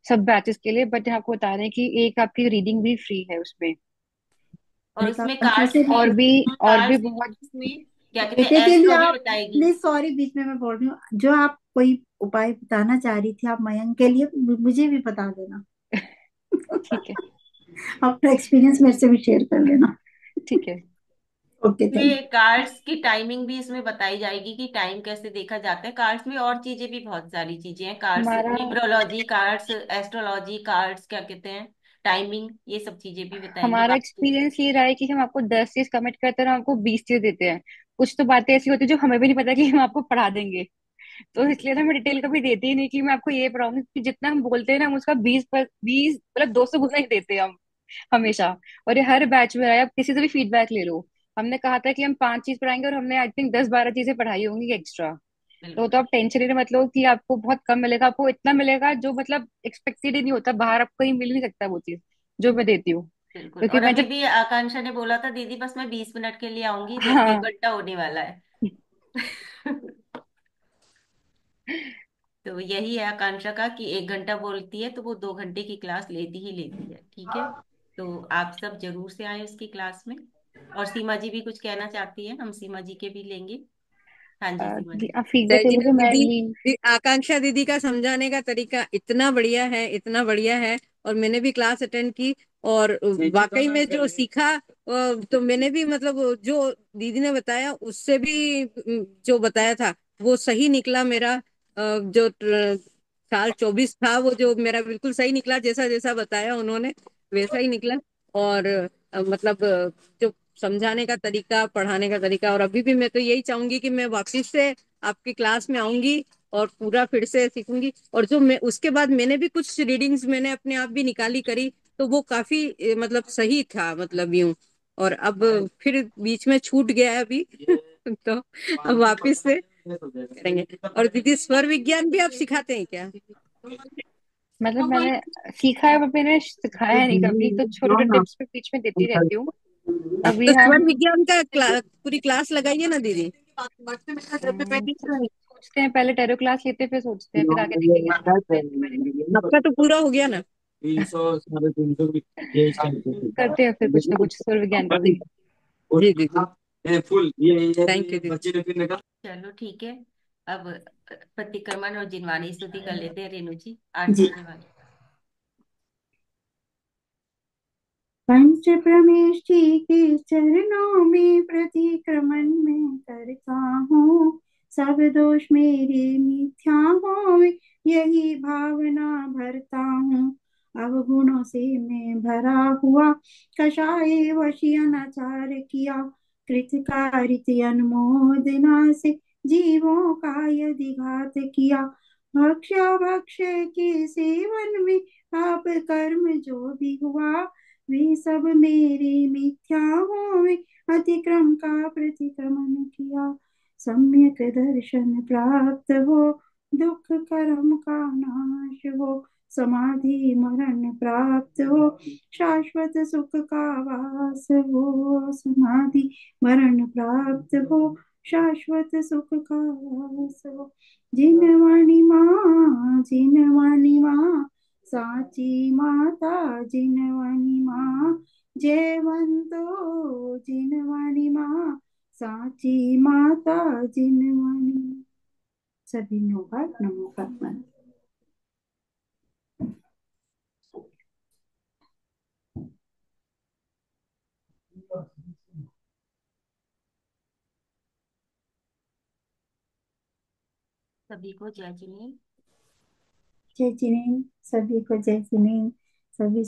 सब बैचेस के लिए, बट आपको बता रहे हैं कि एक आपकी रीडिंग भी फ्री है उसमें। और उसमें आकांक्षा कार्ड्स से की, और भी और भी कार्ड्स बहुत में क्या कहते बेटे हैं, के लिए एस्ट्रो भी आप, बताएगी। प्लीज सॉरी बीच में मैं बोल रही हूँ, जो आप कोई उपाय बताना चाह रही थी आप मयंक के लिए, मुझे भी बता देना। ठीक है। अपना एक्सपीरियंस मेरे से भी शेयर कर लेना। ठीक है। ओके, थैंक ये कार्ड्स की टाइमिंग भी इसमें बताई जाएगी कि टाइम कैसे देखा जाता है कार्ड्स में, और चीजें भी, बहुत सारी चीजें हैं कार्ड्स, हमारा न्यूमरोलॉजी कार्ड्स, एस्ट्रोलॉजी कार्ड्स, क्या कहते हैं, टाइमिंग, ये सब चीजें भी बताएंगे हमारा वास्तु। एक्सपीरियंस ये रहा है कि हम आपको 10 चीज कमिट करते हैं और आपको 20 चीज देते हैं। कुछ तो बातें ऐसी होती है जो हमें भी नहीं पता कि हम आपको पढ़ा देंगे, तो इसलिए ना मैं डिटेल कभी देती ही नहीं कि मैं आपको ये पढ़ाऊंगी, कि जितना हम बोलते हैं ना हम उसका 20 मतलब 200 गुना ही देते हैं हम हमेशा। और ये हर बैच में रहा है, आप किसी से भी फीडबैक ले लो। हमने कहा था कि हम 5 चीज पढ़ाएंगे और हमने आई थिंक 10-12 चीजें पढ़ाई होंगी एक्स्ट्रा। तो बिल्कुल आप टेंशन ही नहीं, मतलब कि आपको बहुत कम मिलेगा, आपको इतना मिलेगा जो मतलब एक्सपेक्टेड ही नहीं होता, बाहर आपको कहीं मिल नहीं सकता वो चीज जो मैं देती हूँ। बिल्कुल। क्योंकि और मैं अभी जब भी आकांक्षा ने बोला था दीदी बस मैं 20 मिनट के लिए आऊंगी, देखो एक हाँ घंटा होने वाला है। तो यही है आकांक्षा का कि 1 घंटा बोलती है तो वो 2 घंटे की क्लास लेती ही लेती है। ठीक है, तो आप सब जरूर से आए उसकी क्लास में। और सीमा जी भी कुछ कहना चाहती है, हम सीमा जी के भी लेंगे। हाँ जी सीमा जी। आप फीडबैक ले सैजिना लीजिए, मैं दीदी, भी। आकांक्षा दीदी का समझाने का तरीका इतना बढ़िया है, इतना बढ़िया है। और मैंने भी क्लास अटेंड की, और वाकई में जो सीखा तो मैंने भी मतलब जो दीदी ने बताया उससे भी जो बताया था वो सही निकला मेरा। जो साल 24 था वो जो मेरा बिल्कुल सही निकला, जैसा जैसा बताया उन्होंने वैसा ही निकला। और मतलब जो समझाने का तरीका, पढ़ाने का तरीका, और अभी भी मैं तो यही चाहूंगी कि मैं वापस से आपकी क्लास में आऊंगी और पूरा फिर से सीखूंगी। और जो मैं उसके बाद मैंने भी कुछ रीडिंग्स मैंने अपने आप भी निकाली करी, तो वो काफी मतलब सही था, मतलब यूं। और अब फिर बीच में छूट गया है अभी तो अब वापस से करेंगे। और दीदी स्वर विज्ञान भी आप सिखाते हैं क्या? मतलब मैंने सीखा है पर मैंने सिखाया नहीं कभी, तो छोटे छोटे टिप्स पे बीच में देती रहती हूँ। अभी तो स्वर हम विज्ञान का पूरी क्लास लगाइए ना दीदी। सोचते हैं पहले टेरो क्लास लेते हैं, फिर सोचते हैं, फिर आगे देखेंगे के बारे में। आपका तो पूरा हो गया ना। 300 350 करते हैं फिर कुछ ना कुछ स्वर विज्ञान का भी। जी जी फुल ये थैंक यू दीदी। चलो ठीक है। अब प्रतिक्रमण और जिनवाणी स्तुति कर लेते हैं रेणु जी, जी। आरती करने वाली। पंच प्रमेश जी के चरणों में प्रतिक्रमण में करता हूँ, सब दोष मेरे मिथ्या होवे यही भावना भरता हूँ। अवगुणों से मैं भरा हुआ कषाय वशी अनाचार किया, कृतकारित अनुमोदना से जीवों का यदि घात किया। भक्ष्य भक्ष्य के सेवन में पाप कर्म जो भी हुआ, वे सब मेरे मिथ्या होवे अतिक्रम का प्रतिक्रमण किया। सम्यक दर्शन प्राप्त हो, दुख कर्म का नाश हो, समाधि मरण प्राप्त हो, शाश्वत सुख का वास हो। समाधि मरण प्राप्त हो, शाश्वत सुख का वास हो। जिन वाणी माँ साची माता, जिनवाणी माँ जयवंतो, जिनवाणी माँ साची माता, जिनवाणी। सभी का नमो भगवान। सभी को जय जिनेन्द्र। जय जिनेन्द्र, सभी को जय जिनेन्द्र। सभी